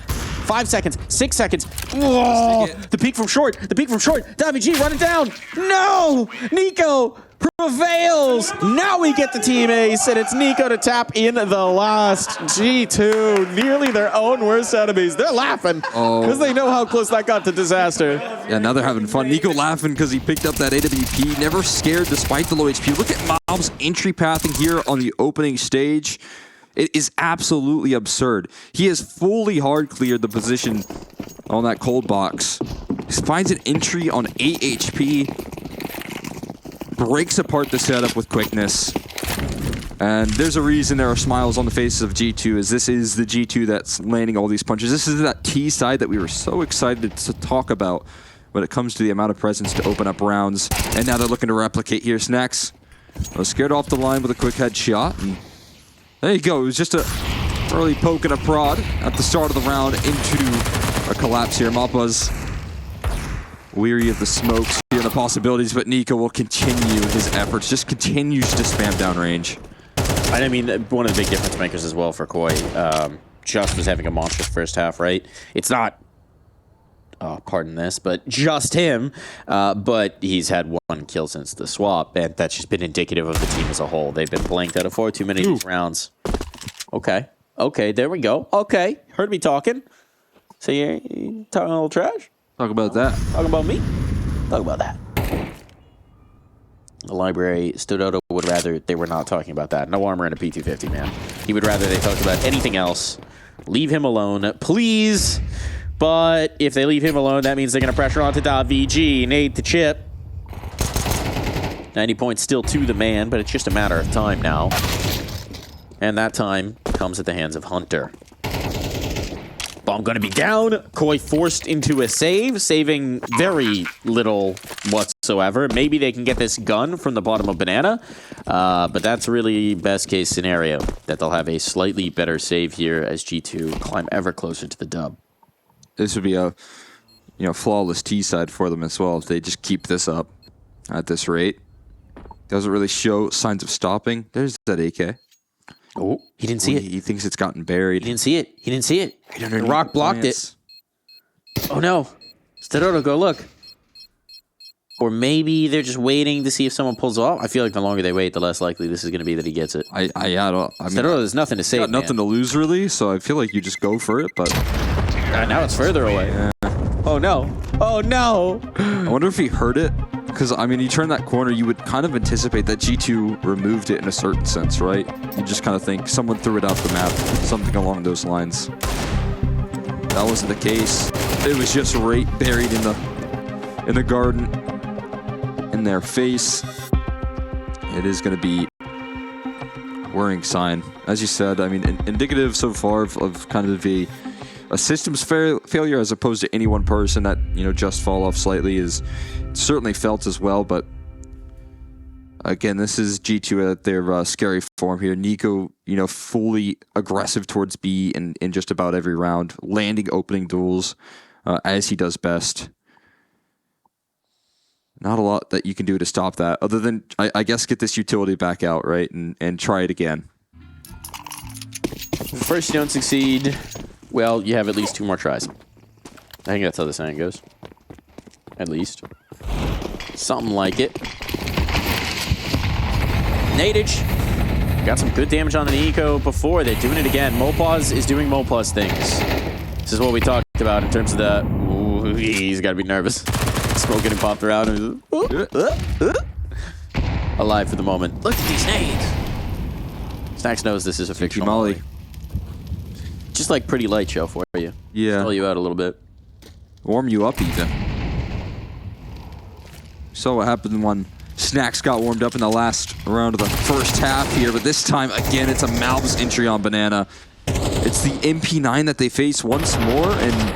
5 seconds. 6 seconds. Whoa! The peak from short. The peak from short. Davigi running down. No! Nico prevails. Now we get the team ace, and it's Nico to tap in the last. G2, nearly their own worst enemies. They're laughing because they know how close that got to disaster. Yeah, now they're having fun. Nico laughing because he picked up that AWP. Never scared despite the low HP. Look at Mob's entry pathing here on the opening stage. It is absolutely absurd. He has fully hard cleared the position on that cold box. He finds an entry on 8 HP. Breaks apart the setup with quickness. And there's a reason there are smiles on the faces of G2, as this is the G2 that's landing all these punches. This is that T side that we were so excited to talk about when it comes to the amount of presence to open up rounds. And now they're looking to replicate here. Snacks was scared off the line with a quick headshot. And there you go. It was just a early poke and a prod at the start of the round into a collapse here. Mopaz weary of the smokes and the possibilities, but Nico will continue his efforts. Just continues to spam downrange. I mean, one of the big difference makers as well for Koi, Just was having a monstrous first half, right? It's not, pardon this, but just him, but he's had 1 kill since the swap, and that's just been indicative of the team as a whole. They've been blanked out of 4 too many of these rounds. Okay, there we go. Okay, heard me talking. So you're talking a little trash? Talk about that. Talking about me? Talk about that. The library, Stodoto would rather they were not talking about that. No armor in a P250, man. He would rather they talked about anything else. Leave him alone, please. But if they leave him alone, that means they're going to pressure onto DaVG. Nade to chip. 90 points still to the man, but it's just a matter of time now. And that time comes at the hands of Hunter. Bomb gonna be down. Koi forced into a save, saving very little whatsoever. Maybe they can get this gun from the bottom of Banana, but that's really best case scenario, that they'll have a slightly better save here as G2 climb ever closer to the dub. This would be a flawless T side for them as well if they just keep this up at this rate. Doesn't really show signs of stopping. There's that AK. Oh, he didn't see it. He thinks it's gotten buried. He didn't see it. He didn't see it. The rock blocked it. Oh no. Stodoto, go look. Or maybe they're just waiting to see if someone pulls off. I feel like the longer they wait, the less likely this is going to be that he gets it. I mean, Stodoto, there's nothing to save, nothing to lose really, so I feel like you just go for it, but... now it's further away. Yeah. Oh no. Oh no. I wonder if he heard it. Because, I mean, you turn that corner, you would kind of anticipate that G2 removed it in a certain sense, right? You just kind of think someone threw it off the map, something along those lines. That wasn't the case. It was just right buried in the garden, in their face. It is going to be a worrying sign. As you said, I mean, indicative so far of kind of a systems failure as opposed to any one person that, just fall off slightly is certainly felt as well. But again, this is G2 at their scary form here. Nico, fully aggressive towards B in just about every round, landing opening duels as he does best. Not a lot that you can do to stop that other than, I guess, get this utility back out, right? And try it again. First you don't succeed, well, you have at least 2 more tries. I think that's how the saying goes. At least. Something like it. Nadage. Got some good damage on the Eco before. They're doing it again. Mopaz is doing Mopaz things. This is what we talked about in terms of the... Ooh, he's got to be nervous. Smoke getting popped around. Alive for the moment. Look at these nades. Snacks knows this is a fictional molly. Just like pretty light show for you. Yeah. Swell you out a little bit. Warm you up even. So what happened when Snacks got warmed up in the last round of the first half here, but this time, again, it's a Malbs entry on Banana. It's the MP9 that they face once more, and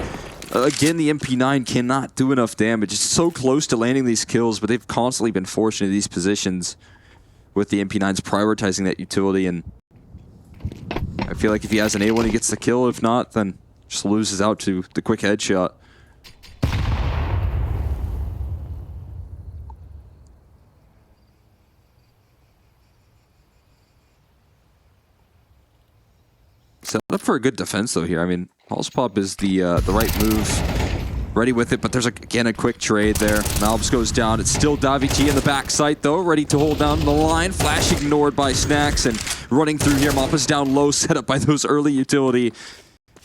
again, the MP9 cannot do enough damage. It's so close to landing these kills, but they've constantly been forced into these positions with the MP9s prioritizing that utility, and I feel like if he has an A1, he gets the kill. If not, then just loses out to the quick headshot. Set up for a good defense, though, here. I mean, Pulse Pop is the right move. Ready with it, but there's, again, a quick trade there. Malbs goes down. It's still DaVG in the backside, though, ready to hold down the line. Flash ignored by Snacks, and running through here. Mappa's down low, set up by those early utility.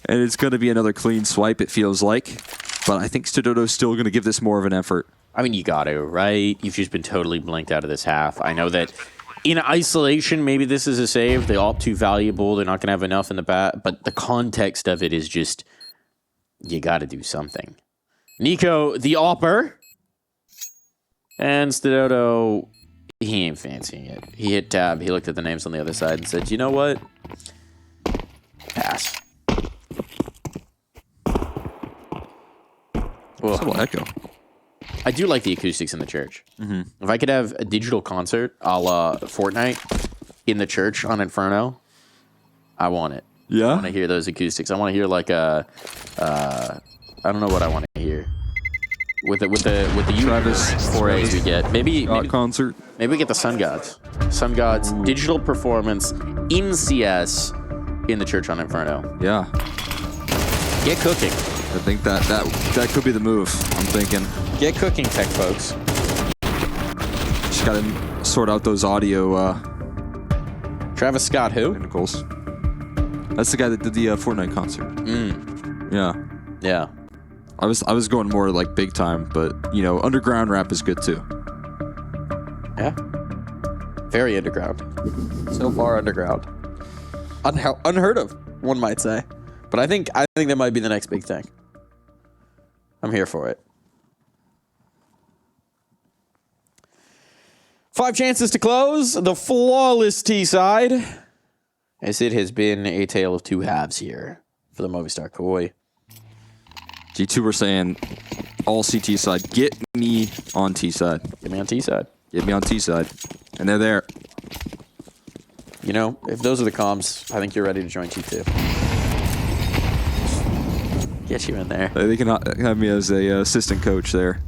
And it's going to be another clean swipe, it feels like. But I think Stodoto's still going to give this more of an effort. I mean, you got to, right? You've just been totally blinked out of this half. I know that in isolation, maybe this is a save. They all too valuable. They're not going to have enough in the bat. But the context of it is just, you got to do something. Nico, the opper. And Stodoto, he ain't fancying it. He hit tab. He looked at the names on the other side and said, you know what? Pass. Well, a little echo. I do like the acoustics in the church. Mm-hmm. If I could have a digital concert a la Fortnite in the church on Inferno, I want it. Yeah? I want to hear those acoustics. I want to hear like a, I don't know what I want to hear. With the Travis forays we get. Maybe concert. Maybe we get the Sun Gods. Sun Gods digital performance in CS in the church on Inferno. Yeah. Get cooking. I think that could be the move, I'm thinking. Get cooking, tech folks. Just gotta sort out those audio Travis Scott, who? technicals. That's the guy that did the Fortnite concert. Mm. Yeah. Yeah. I was going more like big time, but you know, underground rap is good too. Yeah. Very underground. So far underground. Unheard of, one might say. But I think that might be the next big thing. I'm here for it. 5 chances to close the flawless T side, as it has been a tale of 2 halves here for the Movistar Koi. G2 were saying all CT side, get me on T side. Get me on T side. Get me on T side. And they're there. You know, if those are the comms, I think you're ready to join G2. Get you in there. They can have me as a assistant coach there.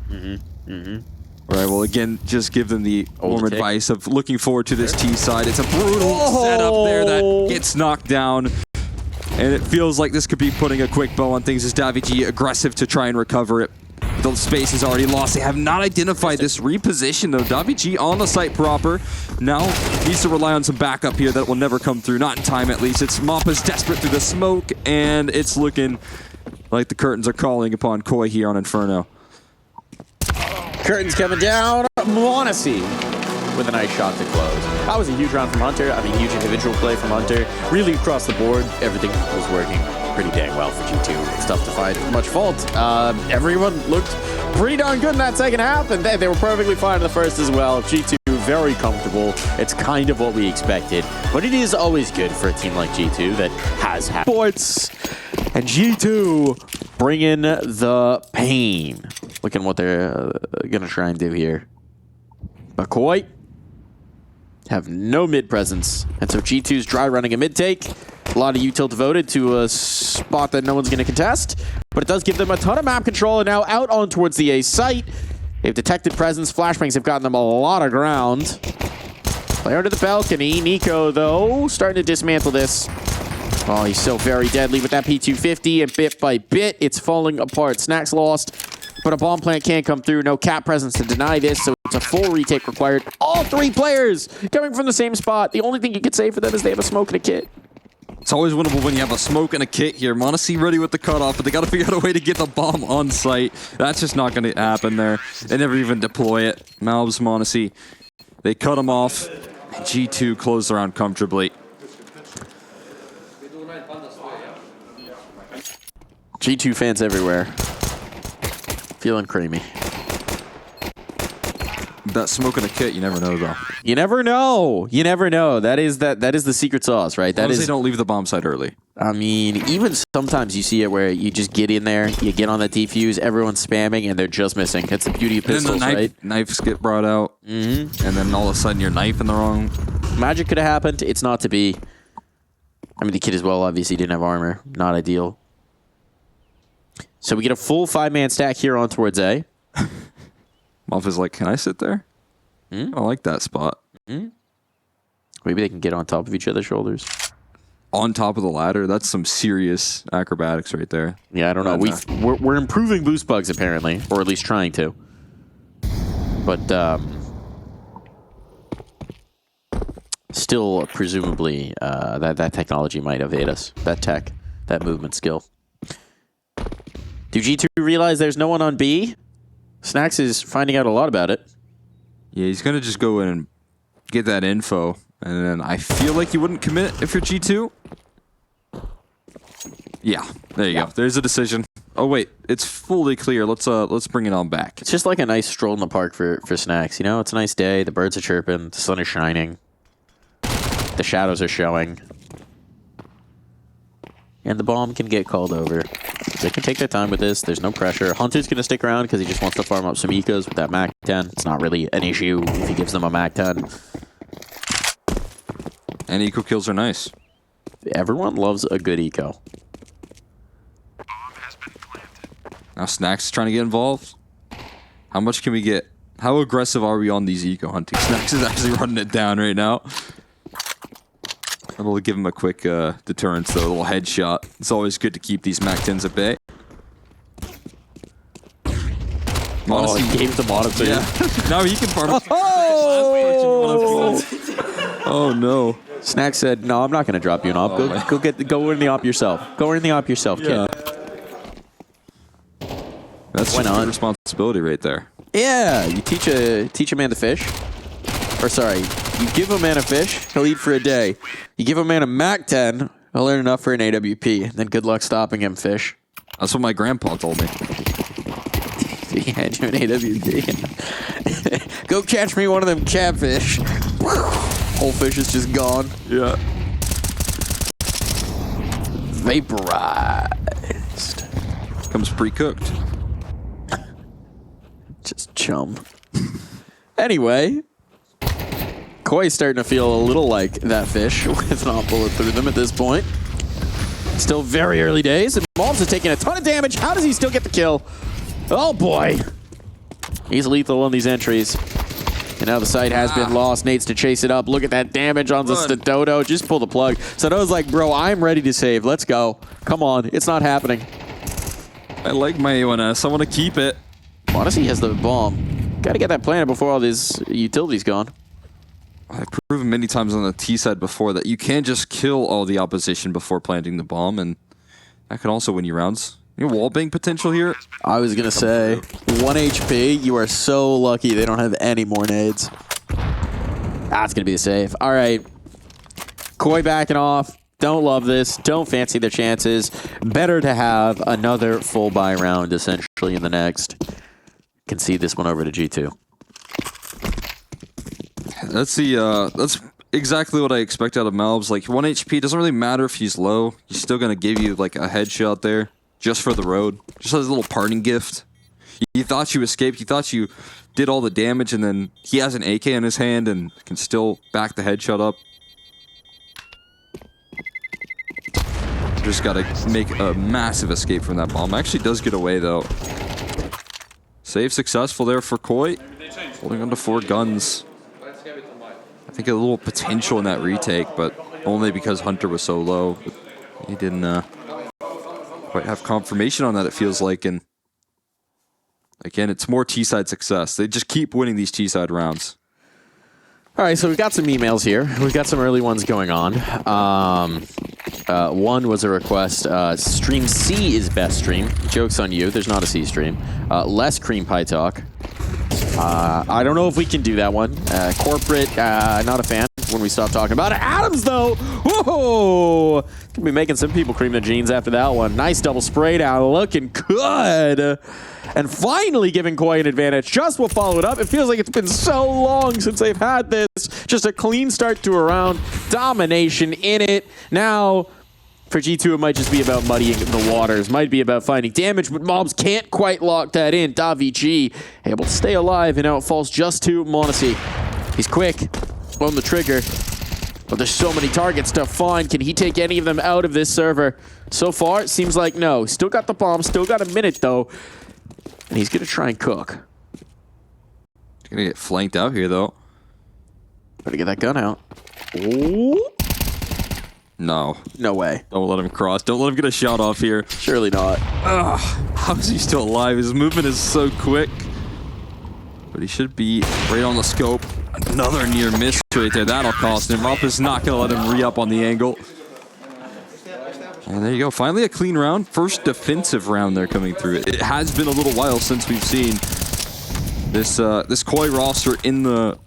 All right, well, again, just give them the warm advice of looking forward to this T side. It's a brutal setup there that gets knocked down. And it feels like this could be putting a quick bow on things as Davigi aggressive to try and recover it. The space is already lost. They have not identified this reposition, though. Davigi on the site proper. Now needs to rely on some backup here that will never come through. Not in time, at least. It's Mappa's desperate through the smoke, and it's looking like the curtains are calling upon Koi here on Inferno. Curtains coming down. Monacy with a nice shot to close. That was a huge round from Hunter. I mean, huge individual play from Hunter. Really across the board, everything was working pretty dang well for G2. It's tough to find much fault. Everyone looked pretty darn good in that second half, and they were perfectly fine in the first as well. G2 very comfortable. It's kind of what we expected, but it is always good for a team like G2 that has sports. And G2 bringing the pain. Look at what they're going to try and do here. But Koi have no mid presence, and so G2's dry running a mid take. A lot of util devoted to a spot that no one's going to contest, but it does give them a ton of map control, and now out on towards the A site. They've detected presence. Flashbangs have gotten them a lot of ground. Player to the balcony. Nico, though, starting to dismantle this. Oh, he's so very deadly with that P250, and bit by bit, it's falling apart. Snacks lost, but a bomb plant can't come through. No cap presence to deny this, so it's a full retake required. All 3 players coming from the same spot. The only thing you could say for them is they have a smoke and a kit. It's always winnable when you have a smoke and a kit here. Monacy ready with the cutoff, but they got to figure out a way to get the bomb on site. That's just not going to happen there. They never even deploy it. Malbs, Monacy, they cut him off. G2 closed the round comfortably. G2 fans everywhere. Feeling creamy. That smoke and a kit, you never know, though. You never know. You never know. That is the secret sauce, right? That is. They don't leave the bomb site early. I mean, even sometimes you see it where you just get in there, you get on that defuse, everyone's spamming, and they're just missing. That's the beauty of pistols, right? Knives get brought out, and then all of a sudden you're knifing the wrong. Magic could have happened. It's not to be. I mean, the kid as well obviously didn't have armor. Not ideal. So we get a full 5-man stack here on towards A. Muff is like, can I sit there? I like that spot. Maybe they can get on top of each other's shoulders. On top of the ladder? That's some serious acrobatics right there. Yeah, I don't know. We're improving boost bugs, apparently. Or at least trying to. But, still, presumably, that technology might evade us. That tech. That movement skill. Do G2 realize there's no one on B? Snacks is finding out a lot about it. Yeah, he's going to just go in and get that info. And then I feel like you wouldn't commit if you're G2. Yeah, there you go. There's a decision. Oh, wait. It's fully clear. Let's bring it on back. It's just like a nice stroll in the park for Snacks. You know, it's a nice day. The birds are chirping. The sun is shining. The shadows are showing. And the bomb can get called over. They can take their time with this. There's no pressure. Hunter's going to stick around because he just wants to farm up some ecos with that Mac 10. It's not really an issue if he gives them a Mac 10. And eco kills are nice. Everyone loves a good eco. Now Snacks is trying to get involved. How much can we get? How aggressive are we on these eco hunting? Snacks is actually running it down right now. We'll give him a quick deterrence, though, a little headshot. It's always good to keep these Mac 10s at bay. Oh, he gave the bottom to you. Now he can farm. Oh, no. Snack said, no, I'm not going to drop you an op. Go in the op yourself. Go in the op yourself, kid. That's Why not? responsibility right there. Yeah, you teach a man to fish. Or sorry, you give a man a fish, he'll eat for a day. You give a man a Mac 10, he'll earn enough for an AWP. Then good luck stopping him, fish. That's what my grandpa told me. He had you an AWP. Go catch me one of them catfish. Whole fish is just gone. Yeah. Vaporized. Comes pre-cooked. Just chum. Anyway, Koi's starting to feel a little like that fish with not bullet through them at this point. Still very early days, and Malms is taking a ton of damage. How does he still get the kill? Oh boy. He's lethal on these entries. And now the site has been lost. Needs to chase it up. Look at that damage on the Dodo. Just pull the plug. Dodo's like, bro, I'm ready to save. Let's go. Come on. It's not happening. I like my A1S. I want to keep it. Honestly, he has the bomb. Got to get that planted before all these utilities gone. I've proven many times on the T side before that you can just kill all the opposition before planting the bomb, and that can also win you rounds. You know, wallbang potential here. I was going to say, 1 HP, you are so lucky they don't have any more nades. That's going to be the save. All right. Koi backing off. Don't love this. Don't fancy their chances. Better to have another full buy round, essentially, in the next. Concede this one over to G2. That's exactly what I expect out of Malbs. Like, 1 HP, doesn't really matter if he's low. He's still going to give you, like, a headshot there. Just for the road. Just as a little parting gift. You thought you escaped. You thought you did all the damage, and then he has an AK in his hand and can still back the headshot up. Just gotta make a massive escape from that bomb. Actually does get away, though. Save successful there for Koi. Holding on to 4 guns. I think a little potential in that retake, but only because Hunter was so low. He didn't quite have confirmation on that, it feels like. And again, it's more T-side success. They just keep winning these T-side rounds. All right, so we've got some emails here. We've got some early ones going on. One was a request. Stream C is best stream. Joke's on you. There's not a C stream. Less cream pie talk. I don't know if we can do that one. Corporate, not a fan when we stop talking about it. Adams, though, whoa! Gonna be making some people cream their jeans after that one. Nice double spray down, looking good. And finally giving Koi an advantage. Just will follow it up. It feels like it's been so long since they've had this. Just a clean start to a round. Domination in it. Now, for G2, it might just be about muddying the waters. Might be about finding damage, but Mobs can't quite lock that in. Davi able to stay alive, and now it falls just to m0NESY. He's quick on the trigger, but there's so many targets to find. Can he take any of them out of this server? So far, it seems like no. Still got the bomb, still got a minute, though. And he's going to try and cook. He's going to get flanked out here, though. Better get that gun out. Ooh. No. No way. Don't let him cross. Don't let him get a shot off here. Surely not. Ugh. How is he still alive? His movement is so quick. But he should be right on the scope. Another near miss right there. That'll cost him. Rupp is not going to let him re-up on the angle. And there you go. Finally a clean round. First defensive round there coming through. It has been a little while since we've seen this this Koi roster in the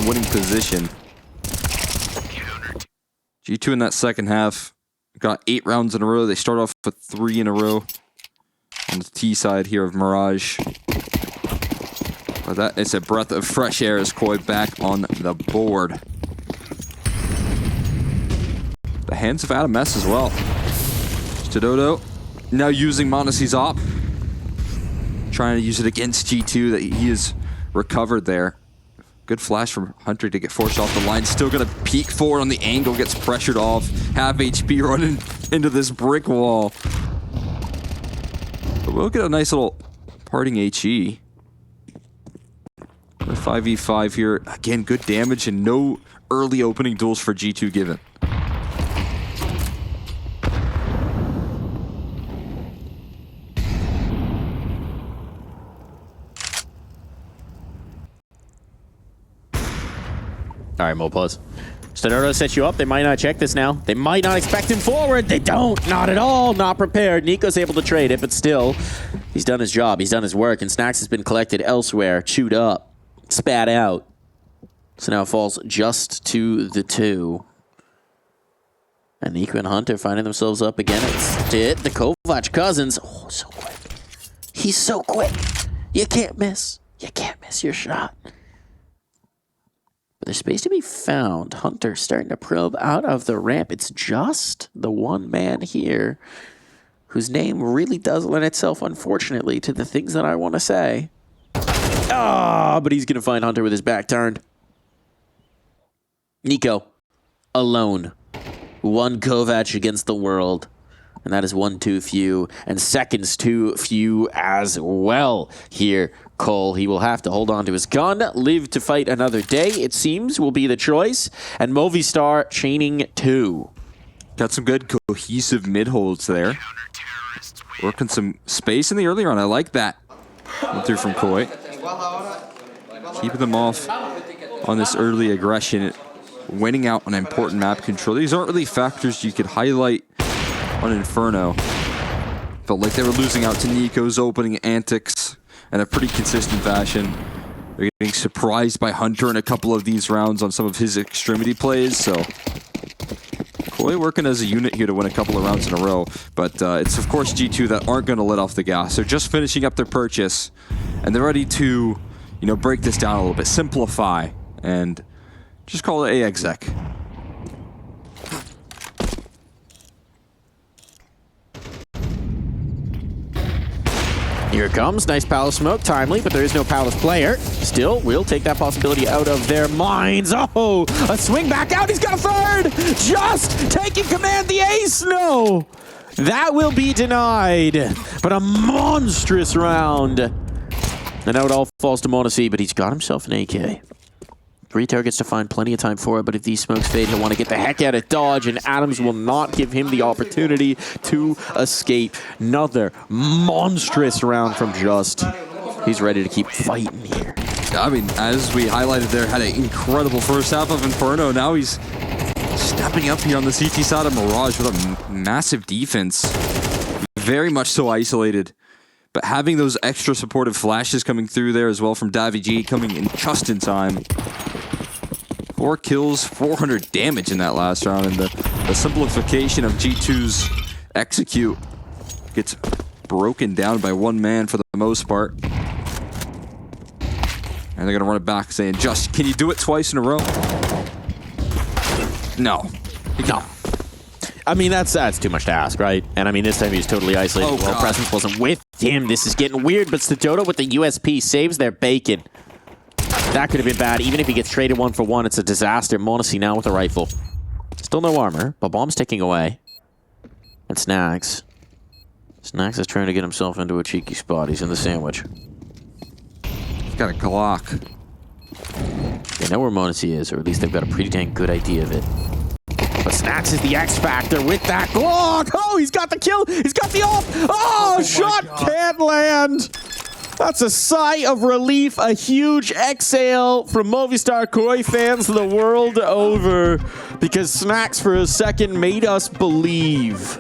winning position. G2 in that second half got 8 rounds in a row. They start off with 3 in a row on the T side here of Mirage. But that is a breath of fresh air as Koi back on the board. The hands of Adam S as well. Dodo now using m0NESY's op. Trying to use it against G2 that he has recovered there. Good flash from Hunter to get forced off the line. Still gonna peek forward on the angle, gets pressured off. Half HP running into this brick wall. But we'll get a nice little parting HE. A 5v5 here. Again, good damage and no early opening duels for G2 given. All right, Mo Plus. Stonoto sets you up. They might not check this now. They might not expect him forward. They don't. Not at all. Not prepared. Nico's able to trade it, but still, he's done his job. He's done his work, and Snacks has been collected elsewhere, chewed up, spat out. So now it falls just to the 2. And Nico and Hunter finding themselves up again. It's it. The Kovac cousins. Oh, so quick. He's so quick. You can't miss. You can't miss your shot. But there's space to be found. Hunter starting to probe out of the ramp. It's just the one man here whose name really does lend itself, unfortunately, to the things that I want to say. Ah, but he's going to find Hunter with his back turned. Nico, alone. One Kovac against the world. And that is one too few. And seconds too few as well here, Cole. He will have to hold on to his gun. Live to fight another day, it seems, will be the choice. And Movistar chaining 2. Got some good cohesive mid-holds there. Working some space in the early round. I like that. Went through from Koi. Keeping them off on this early aggression. Winning out on important map control. These aren't really factors you could highlight on Inferno. Felt like they were losing out to Nico's opening antics in a pretty consistent fashion. They're getting surprised by Hunter in a couple of these rounds on some of his extremity plays, so Koi working as a unit here to win a couple of rounds in a row. But it's of course G2 that aren't going to let off the gas. They're just finishing up their purchase, and they're ready to, you know, break this down a little bit, simplify, and just call it AXEC. Here it comes. Nice Palace smoke. Timely, but there is no Palace player. Still, we'll take that possibility out of their minds. Oh, a swing back out. He's got a third. Just taking command. The ace. No. That will be denied. But a monstrous round. And now it all falls to Monacy, but he's got himself an AK. 3 targets to find plenty of time for it, but if these smokes fade, he'll want to get the heck out of dodge, and Adams will not give him the opportunity to escape. Another monstrous round from Just. He's ready to keep fighting here. I mean, as we highlighted there, had an incredible first half of Inferno. Now he's stepping up here on the CT side of Mirage with a massive defense. Very much so isolated. But having those extra supportive flashes coming through there as well from Davy G coming in just in time. 4 kills, 400 damage in that last round, and the simplification of G2's execute gets broken down by one man for the most part. And they're going to run it back saying, Just, can you do it twice in a row? No. No. I mean, that's too much to ask, right? And I mean, this time he's totally isolated. Oh, well, Presence wasn't with him. This is getting weird, but Stonoto with the USP saves their bacon. That could have been bad. Even if he gets traded 1-for-1, it's a disaster. Monacy now with a rifle. Still no armor, but Bomb's ticking away. And Snacks. Snacks is trying to get himself into a cheeky spot. He's in the sandwich. He's got a Glock. They know where Monacy is, or at least they've got a pretty dang good idea of it. But Snacks is the X factor with that Glock. Oh, he's got the kill. He's got the ult. Oh, shot can't land. That's a sigh of relief, a huge exhale from Movistar Koi fans the world over, because Snacks for a second made us believe.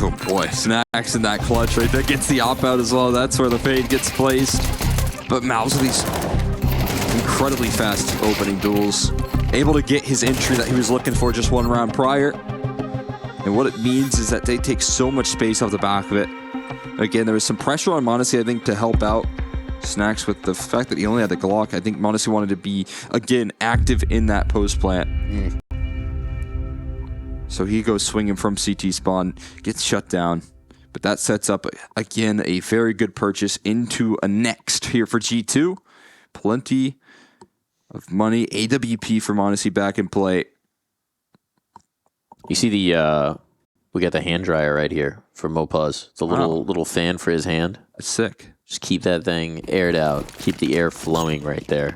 Oh boy, Snacks in that clutch right there gets the op out as well. That's where the fade gets placed. But Mouse with these incredibly fast opening duels, able to get his entry that he was looking for just 1 round prior. And what it means is that they take so much space off the back of it. Again, there was some pressure on Monacy, I think, to help out Snacks with the fact that he only had the Glock. I think Monacy wanted to be, again, active in that post plant. So he goes swinging from CT spawn, gets shut down. But that sets up, again, a very good purchase into a next here for G2. Plenty of money. AWP for Monacy back in play. You see the, we got the hand dryer right here for Mopuz. It's a little fan for his hand. That's sick. Just keep that thing aired out. Keep the air flowing right there.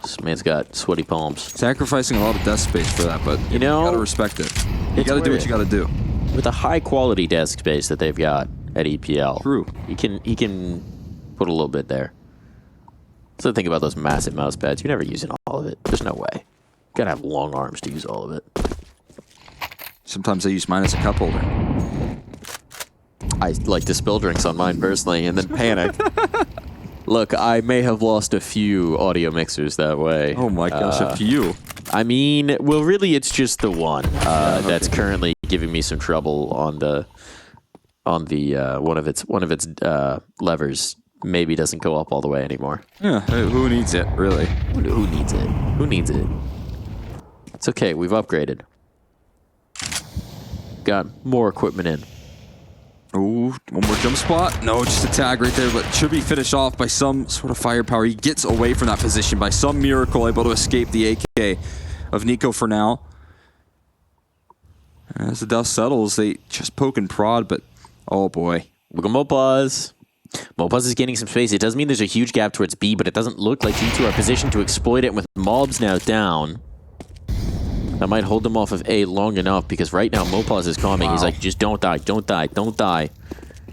This man's got sweaty palms. Sacrificing a lot of desk space for that, but you know, gotta respect it. You gotta do what you gotta do. With the high quality desk space that they've got at EPL. True. He can put a little bit there. So think about those massive mouse pads. You're never using all of it. There's no way. Gotta have long arms to use all of it. Sometimes I use mine as a cup holder. I like to spill drinks on mine personally and then panic. Look, I may have lost a few audio mixers that way. Oh my gosh, a few. I mean, well, really, it's just the one that's currently giving me some trouble on the one of its levers. Maybe doesn't go up all the way anymore. Yeah, who needs it, really? Who needs it? Who needs it? It's okay. We've upgraded. Got more equipment in. Ooh, one more jump spot. No, just a tag right there, but should be finished off by some sort of firepower. He gets away from that position by some miracle, able to escape the AK of Nico for now. As the dust settles, they just poke and prod, but oh boy. Look at Mopaz. Mopaz is gaining some space. It does mean there's a huge gap towards B, but it doesn't look like G2 are positioned to exploit it. And with mobs now down, that might hold them off of A long enough, because right now Mopaz is calming. Wow. He's like, just don't die, don't die, don't die.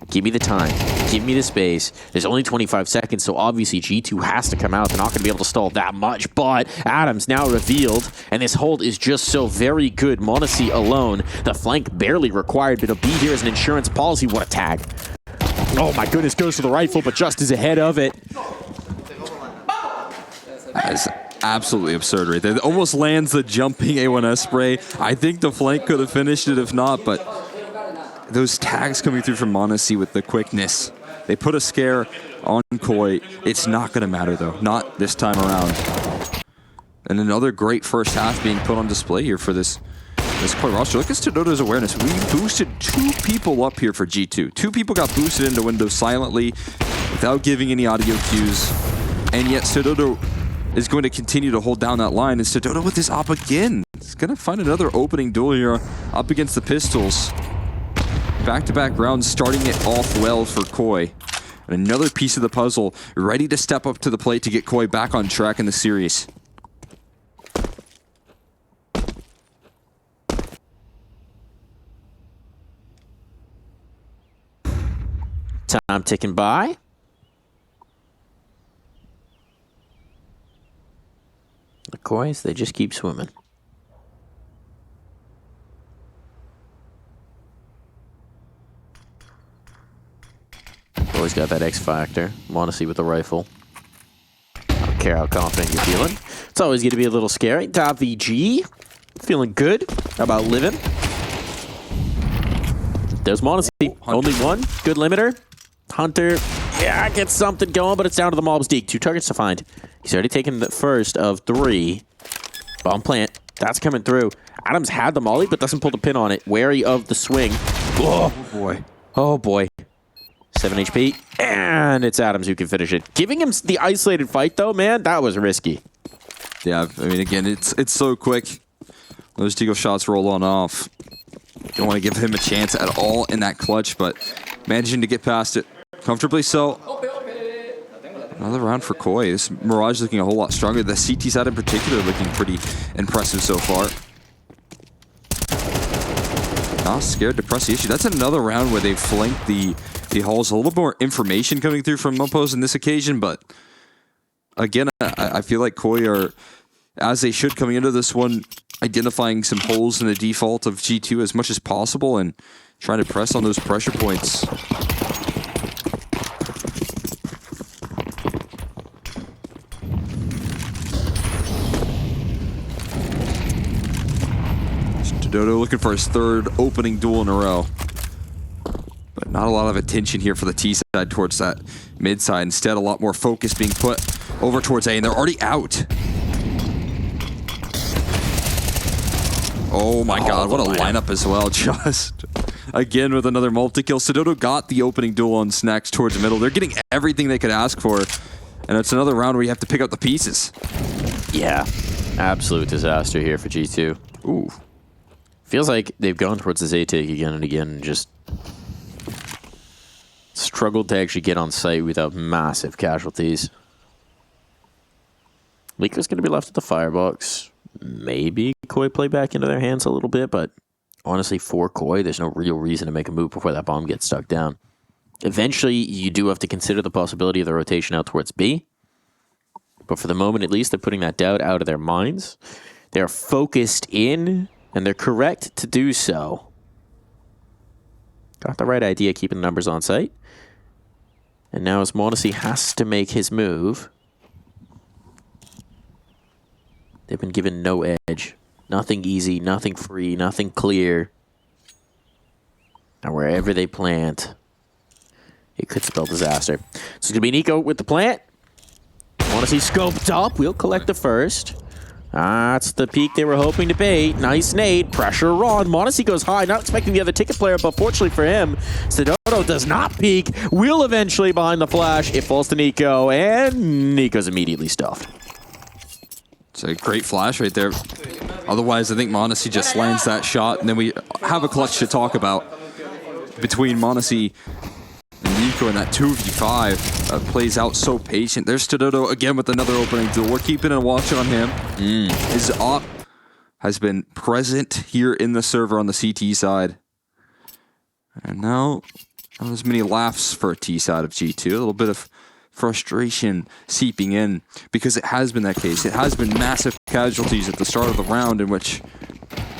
Give me the time. Give me the space. There's only 25 seconds, so obviously G2 has to come out. They're not going to be able to stall that much, but Adams now revealed, and this hold is just so very good. m0NESY alone. The flank barely required, but it'll be here as an insurance policy. What a tag. Oh my goodness, goes for the rifle, but just is ahead of it. That is absolutely absurd right there. It almost lands the jumping A1S spray. I think the flank could have finished it if not, but those tags coming through from m0NESY with the quickness. They put a scare on Koi. It's not going to matter though. Not this time around. And another great first half being put on display here for this Koi roster. Look at Dodo's awareness. We boosted 2 people up here for G2. 2 people got boosted into windows silently without giving any audio cues. And yet Dodo is going to continue to hold down that line. And Dodo with his op again. He's going to find another opening duel here up against the Pistols. Back-to-back rounds starting it off well for Koi. And another piece of the puzzle ready to step up to the plate to get Koi back on track in the series. Time ticking by. The Kois, they just keep swimming. Always got that X factor. m0NESY with the rifle. I don't care how confident you're feeling. It's always going to be a little scary. Top VG. Feeling good about living. There's m0NESY. Only one. Good limiter. Hunter, yeah, gets something going, but it's down to the mob's Deke. 2 targets to find. He's already taken the first of 3. Bomb plant. That's coming through. Adams had the molly, but doesn't pull the pin on it. Wary of the swing. Oh, boy. Oh, boy. 7 HP. And it's Adams who can finish it. Giving him the isolated fight, though, man, that was risky. Yeah, I mean, again, it's so quick. Those Deagle shots roll on off. Don't want to give him a chance at all in that clutch, but managing to get past it. Comfortably so. Another round for Koi. This Mirage looking a whole lot stronger. The CT side in particular looking pretty impressive so far. Not scared to press the issue. That's another round where they've flanked the halls. A little more information coming through from Mopos in this occasion, but again, I feel like Koi are, as they should coming into this one, identifying some holes in the default of G2 as much as possible and trying to press on those pressure points. Dodo looking for his 3rd opening duel in a row. But not a lot of attention here for the T side towards that mid side. Instead, a lot more focus being put over towards A, and they're already out. Oh my god, what a lineup as well. Just again with another multi-kill. Dodo got the opening duel on Snacks towards the middle. They're getting everything they could ask for. And it's another round where you have to pick up the pieces. Yeah, absolute disaster here for G2. Ooh. Feels like they've gone towards this A take again and again and just struggled to actually get on site without massive casualties. Leaker's going to be left at the firebox. Maybe Koi play back into their hands a little bit, but honestly, for Koi, there's no real reason to make a move before that bomb gets stuck down. Eventually, you do have to consider the possibility of the rotation out towards B. But for the moment, at least, they're putting that doubt out of their minds. They're focused in, and they're correct to do so. Got the right idea, keeping the numbers on site. And now as m0NESY has to make his move, they've been given no edge. Nothing easy, nothing free, nothing clear. And wherever they plant, it could spell disaster. So it's going to be Nico with the plant. m0NESY scoped up. We'll collect the first. That's the peak they were hoping to bait. Nice nade. Pressure on. m0NESY goes high. Not expecting the other ticket player, but fortunately for him, Sidoto does not peek. Will eventually behind the flash. It falls to Nico, and Nico's immediately stuffed. It's a great flash right there. Otherwise, I think m0NESY just lands that shot, and then we have a clutch to talk about between m0NESY and Nico, and that 2v5 plays out so patient. There's Sidoto again with another opening door. We're keeping a watch on him. His op has been present here in the server on the CT side. And now, not as many laughs for a T side of G2. A little bit of frustration seeping in, because it has been that case. It has been massive casualties at the start of the round in which,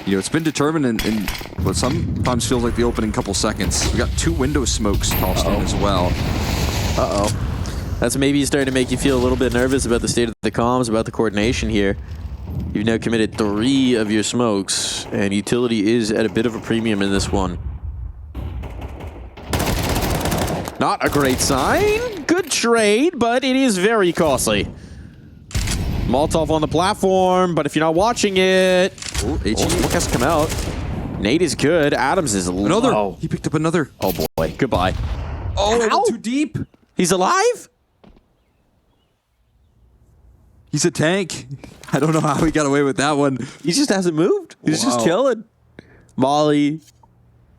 you know, it's been determined in what sometimes feels like the opening couple seconds. We got 2 window smokes tossed in as well. That's maybe starting to make you feel a little bit nervous about the state of the comms, about the coordination here. You've now committed 3 of your smokes, and utility is at a bit of a premium in this one. Not a great sign. Good trade, but it is very costly. Molotov on the platform, but if you're not watching it... Smoke has to come out. Nate is good. Adams is low. He picked up another. Oh boy, goodbye. Oh, it went too deep. He's alive? He's a tank. I don't know how he got away with that one. He just hasn't moved. He's just chilling. Molly,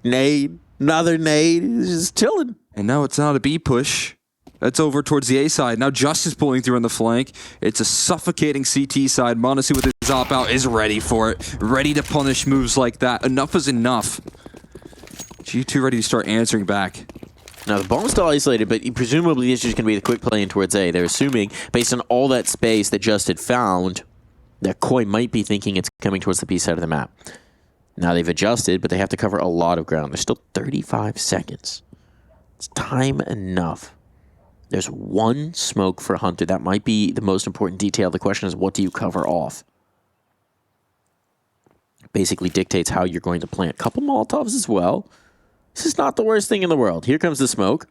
nade, another nade. He's just chilling. And now it's not a B push. That's over towards the A side. Now Justice pulling through on the flank. It's a suffocating CT side. m0NESY with his op out is ready for it. Ready to punish moves like that. Enough is enough. G2 ready to start answering back. Now the bomb's still isolated, but presumably it's just going to be the quick play in towards A. They're assuming, based on all that space that Just had found, that Koi might be thinking it's coming towards the B side of the map. Now they've adjusted, but they have to cover a lot of ground. There's still 35 seconds. It's time enough. There's 1 smoke for Hunter. That might be the most important detail. The question is, what do you cover off? Basically dictates how you're going to plant. A couple Molotovs as well. This is not the worst thing in the world. Here comes the smoke.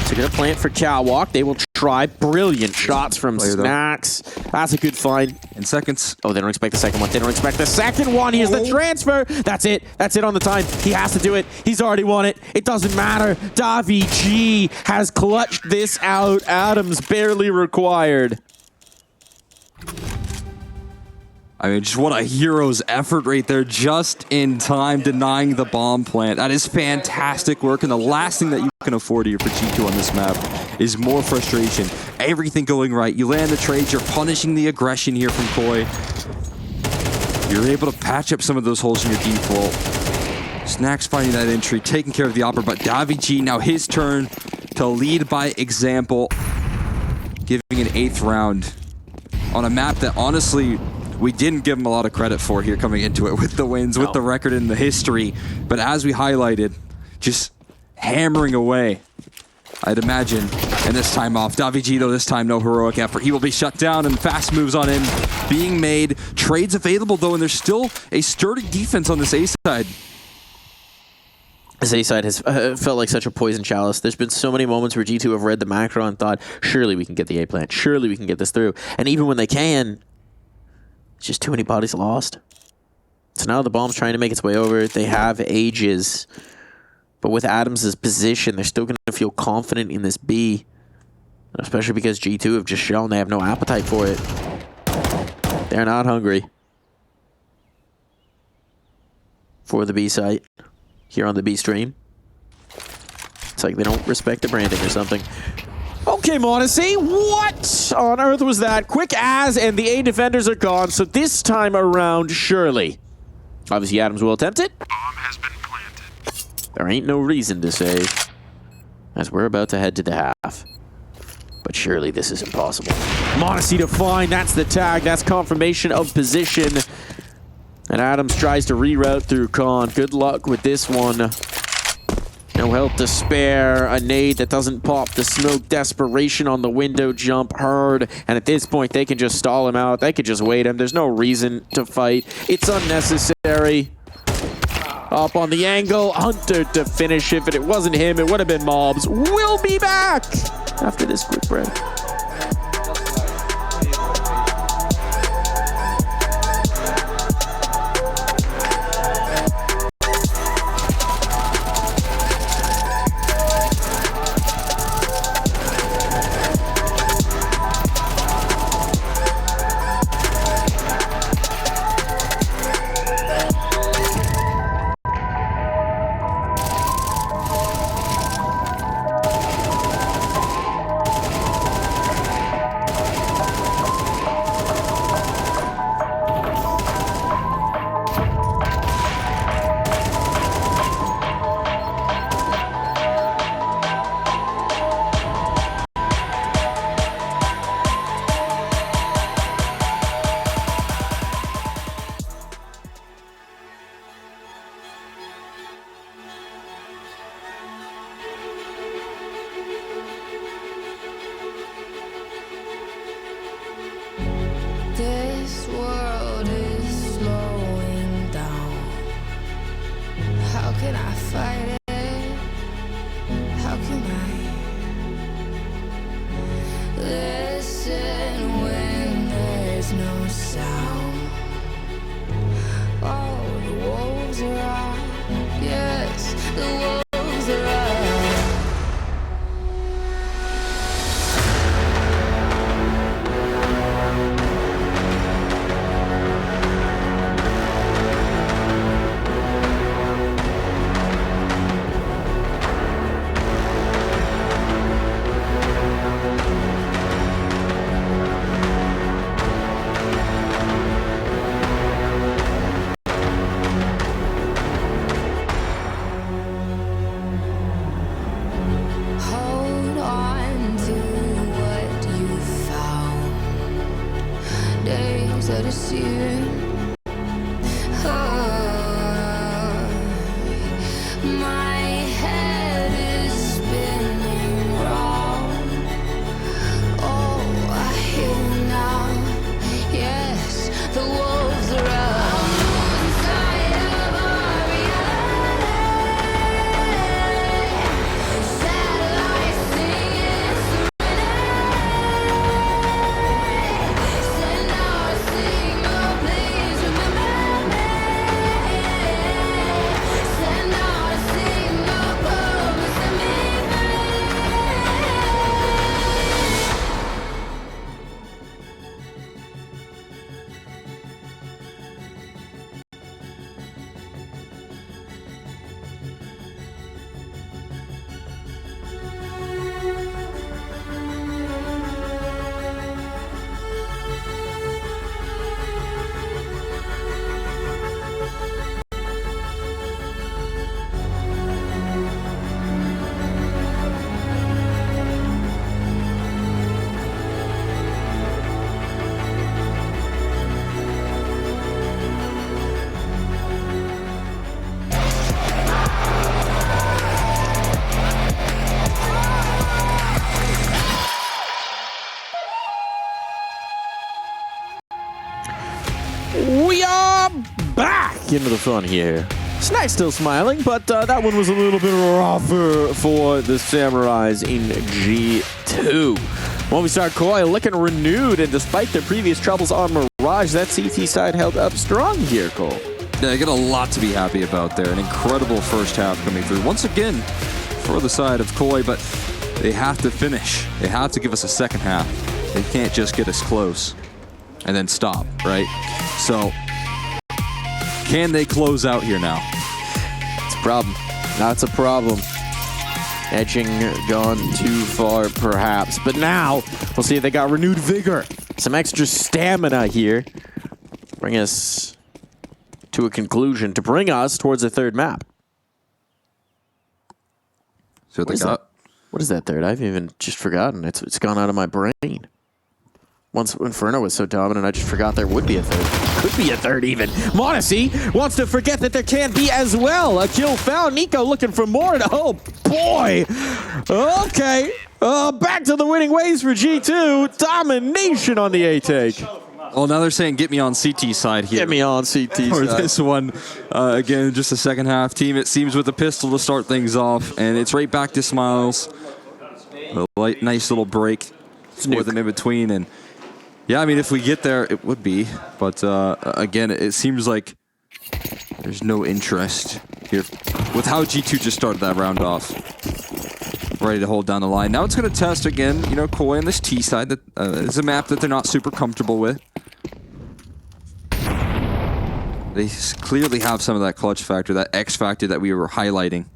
So going to plant for Catwalk. They will try. Brilliant shots from Snacks. That's a good find. In seconds. Oh, they don't expect the second one. They don't expect the second one. Here's the transfer. That's it. That's it on the time. He has to do it. He's already won it. It doesn't matter. Davi G has clutched this out. Adams barely required. I mean, just what a hero's effort right there, just in time, denying the bomb plant. That is fantastic work, and the last thing that you can afford here for G2 on this map is more frustration. Everything going right. You land the trades, you're punishing the aggression here from Koi. You're able to patch up some of those holes in your default. Snacks finding that entry, taking care of the opera, but Davi G, now his turn to lead by example, giving an 8th round on a map that honestly, we didn't give him a lot of credit for here coming into it with the wins, with the record and the history. But as we highlighted, just hammering away, I'd imagine. And this time off. Davi G, though, this time no heroic effort. He will be shut down, and fast moves on in being made. Trades available, though, and there's still a sturdy defense on this A side. This A side has felt like such a poison chalice. There's been so many moments where G2 have read the macro and thought, surely we can get the A plant. Surely we can get this through. And even when they can, it's just too many bodies lost. So now the bomb's trying to make its way over. They have ages. But with Adams' position, they're still going to feel confident in this B. Especially because G2 have just shown they have no appetite for it. They're not hungry for the B site here on the B stream. It's like they don't respect the branding or something. Okay, m0NESY, what on earth was that? Quick as, and the A defenders are gone, so this time around, surely. Obviously, Adams will attempt it. Bomb has been planted. There ain't no reason to save, as we're about to head to the half. But but surely this is impossible. m0NESY to find, that's the tag, that's confirmation of position. And Adams tries to reroute through Khan. Good luck with this one. No help to spare. A nade that doesn't pop. The smoke. Desperation on the window jump. Heard. And at this point, they can just stall him out. They could just wait him. There's no reason to fight. It's unnecessary. Up on the angle. Hunter to finish. If it wasn't him, it would have been Mobs. We'll be back after this quick break. This world is slowing down. How can I fight it? How can I listen when there's no sound? Oh, the wolves are out. Yes, the wolves are out. Hold on to what you found. Days are deceiving. My head is spinning round. Oh, I hear now. Yes, the wolves are out. Inside of our reality. Satellites singing serenade. Send out a signal, please remember me. Send out a signal, promise to me. We are back into the fun here. Snack's still smiling, but that one was a little bit rougher for the Samurais in G2. When we start Koi looking renewed, and despite their previous troubles on Mirage, that CT side held up strong here, Cole. Yeah, they got a lot to be happy about there. An incredible first half coming through. Once again, for the side of Koi, but they have to finish. They have to give us a second half. They can't just get us close and then stop, right? So, can they close out here now? It's a problem. That's a problem. Edging gone too far, perhaps. But now, we'll see if they got renewed vigor. Some extra stamina here. Bring us to a conclusion, to bring us towards the third map. See what they got? What is that third? I've even just forgotten. It's gone out of my brain. Once Inferno was so dominant, I just forgot there would be a third. Could be a third even. Modesty wants to forget that there can be as well. A kill found. Nico looking for more. Oh, boy. Okay. Back to the winning ways for G2. Domination on the A take. Well, now they're saying get me on CT side here. Get me on CT For side. this one. Again, just a second half team, it seems, with the pistol to start things off. And it's right back to Smiles. A nice little break for them in between. And yeah, I mean, if we get there, it would be. But again, it seems like there's no interest here with how G2 just started that round off. Ready to hold down the line. Now it's going to test again, you know, Koi on this T side. That is a map that they're not super comfortable with. They clearly have some of that clutch factor, that X factor that we were highlighting.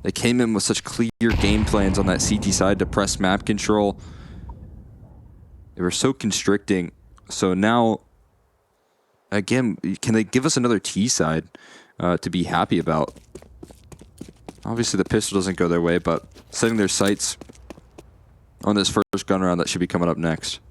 They came in with such clear game plans on that CT side to press map control. They were so constricting. So now, again, can they give us another T side to be happy about? Obviously, the pistol doesn't go their way, but setting their sights on this first gun round that should be coming up next.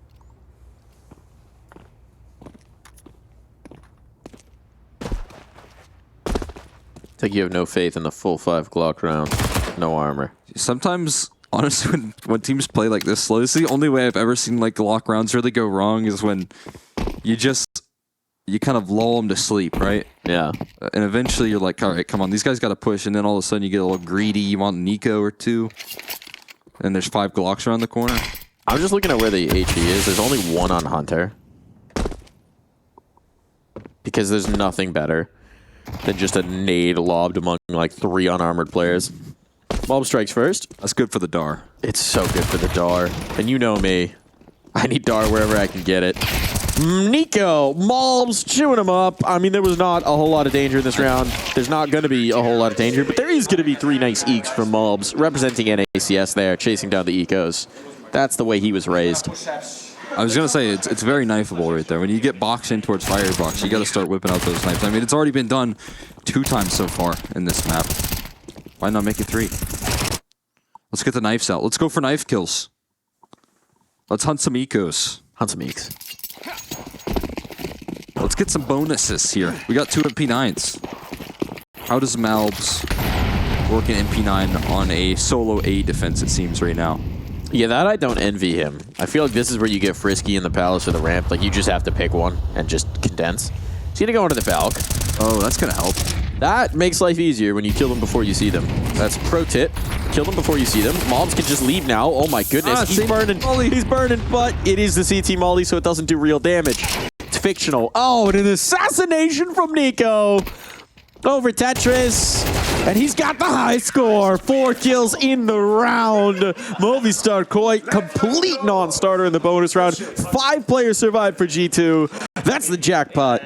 It's like you have no faith in the full 5 Glock round. No armor. Sometimes, honestly, when teams play like this slow, this is the only way I've ever seen like Glock rounds really go wrong is when you kind of lull them to sleep, right? Yeah. And eventually you're like, all right, come on, these guys got to push. And then all of a sudden you get a little greedy. You want Nico or two. And there's 5 Glocks around the corner. I'm just looking at where the HE is. There's only one on Hunter. Because there's nothing better than just a nade lobbed among like 3 unarmored players. Mob strikes first. That's good for the DAR. It's so good for the DAR. And you know me. I need DAR wherever I can get it. Nico, Malbs chewing him up. I mean, there was not a whole lot of danger in this round. There's not going to be a whole lot of danger, but there is going to be 3 nice eeks from Malbs, representing NACS there, chasing down the ecos. That's the way he was raised. I was going to say, it's very knifeable right there. When you get boxed in towards firebox, you got to start whipping out those knives. I mean, it's already been done 2 times so far in this map. Why not make it 3? Let's get the knives out. Let's go for knife kills. Let's hunt some ecos. Hunt some eeks. Let's get some bonuses here. We got 2 MP9s. How does Malbs work in MP9 on a solo A defense, it seems, right now? Yeah, that I don't envy him. I feel like this is where you get frisky in the palace or the ramp. Like, you just have to pick one and just condense. He's going to go into the Falc. Oh, that's going to help. That makes life easier when you kill them before you see them. That's pro tip. Kill them before you see them. Mobs can just leave now. Oh my goodness. He's burning. He's burning, but it is the CT molly, so it doesn't do real damage. It's fictional. Oh, and an assassination from Nico over Tetris. And he's got the high score. 4 kills in the round. Movistar Koi, complete non-starter in the bonus round. 5 players survived for G2. That's the jackpot.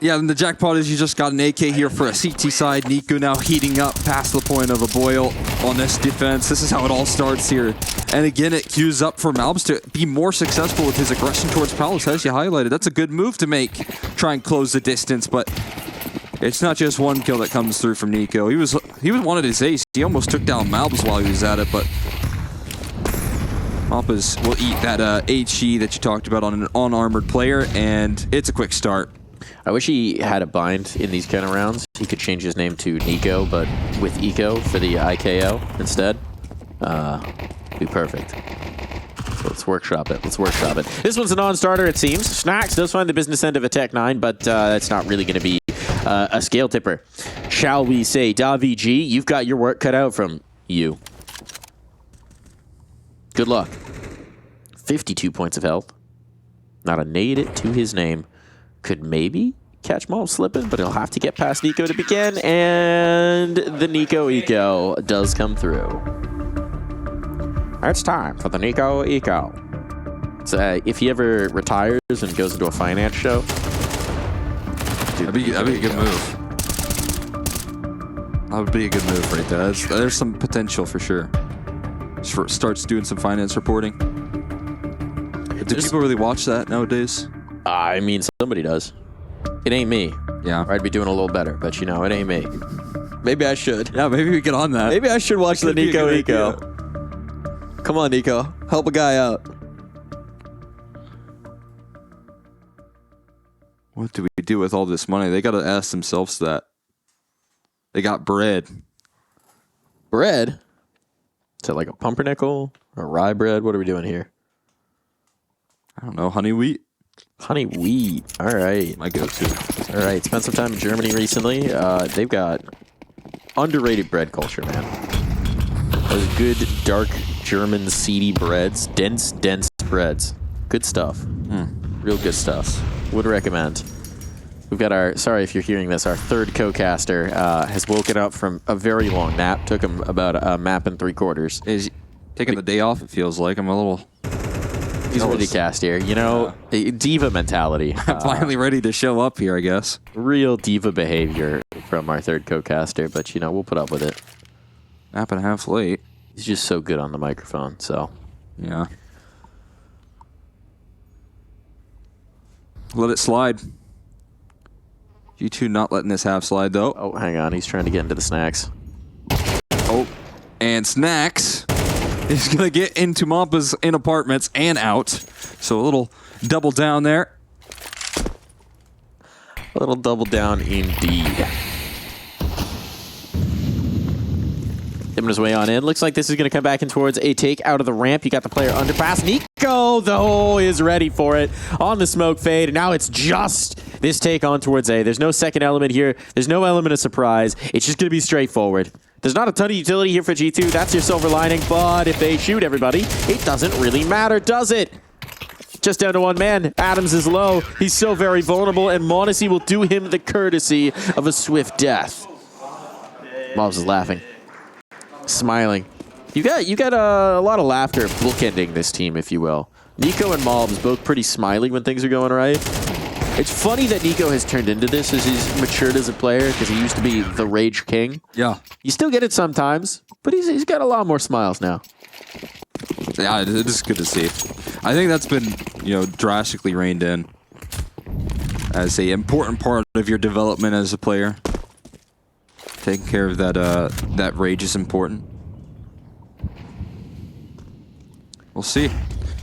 Yeah, and the jackpot is you just got an AK here for a CT side. Nico now heating up past the point of a boil on this defense. This is how it all starts here. And again, it cues up for Malbs to be more successful with his aggression towards Palace, as you highlighted. That's a good move to make, try and close the distance, but it's not just 1 kill that comes through from Nico. He was wanted his ace. He almost took down Malbs while he was at it, but Malbs will eat that HE that you talked about on an unarmored player, and it's a quick start. I wish he had a bind in these kind of rounds. He could change his name to Nico, but with Eco for the IKO instead. Be perfect. So let's workshop it. Let's workshop it. This one's a non-starter, it seems. Snacks does find the business end of a Tech 9, but it's not really going to be a scale tipper. Shall we say, Davi G, you've got your work cut out from you. Good luck. 52 points of health. Not a nade to his name. Could maybe catch Mob slipping, but he'll have to get past Nico to begin, and the Nico Eco does come through. It's time for the Nico Eco. So, if he ever retires and goes into a finance show, that'd be a good move. That would be a good move right there. There's some potential for sure. Starts doing some finance reporting. Do people really watch that nowadays? I mean, somebody does. It ain't me. Yeah. Or I'd be doing a little better, but you know, it ain't me. Maybe I should. Yeah, maybe we get on that. Maybe I should watch the Nico Eco. Come on, Nico. Help a guy out. What do we do with all this money? They got to ask themselves that. They got bread. Bread? Is it like a pumpernickel or rye bread? What are we doing here? I don't know, honey wheat? Honey wheat. All right. My go-to. All right. Spent some time in Germany recently. They've got underrated bread culture, man. Those good, dark German, seedy breads. Dense breads. Good stuff. Real good stuff. Would recommend. We've got our, sorry if you're hearing this, our third co-caster has woken up from a very long nap. Took him about a map and 3/4. Is taking the day off, it feels like. I'm a little... He's ready to cast here. You know, diva mentality. I'm finally ready to show up here, I guess. Real diva behavior from our third co-caster, but, you know, we'll put up with it. Nap and a half late. He's just so good on the microphone, so. Yeah. Let it slide. G2 not letting this half slide, though. Oh, hang on. He's trying to get into the snacks. Oh, and Snacks is going to get into Mampa's in apartments and out. So a little double down there. A little double down indeed. Dipping his way on in. Looks like this is going to come back in towards a take out of the ramp. You got the player underpass. Nico, though, is ready for it on the smoke fade. And now it's just this take on towards A. There's no second element here. There's no element of surprise. It's just going to be straightforward. There's not a ton of utility here for G2. That's your silver lining. But if they shoot everybody, it doesn't really matter, does it? Just down to one man. Adams is low. He's so very vulnerable, and Monacy will do him the courtesy of a swift death. Mobs is laughing. Smiling. You got a lot of laughter bookending this team, if you will. Nico and Mobs both pretty smiley when things are going right. It's funny that Nico has turned into this as he's matured as a player, because he used to be the Rage King. Yeah. You still get it sometimes, but he's got a lot more smiles now. Yeah, it is good to see. I think that's been, drastically reined in as a important part of your development as a player. Taking care of that rage is important. We'll see.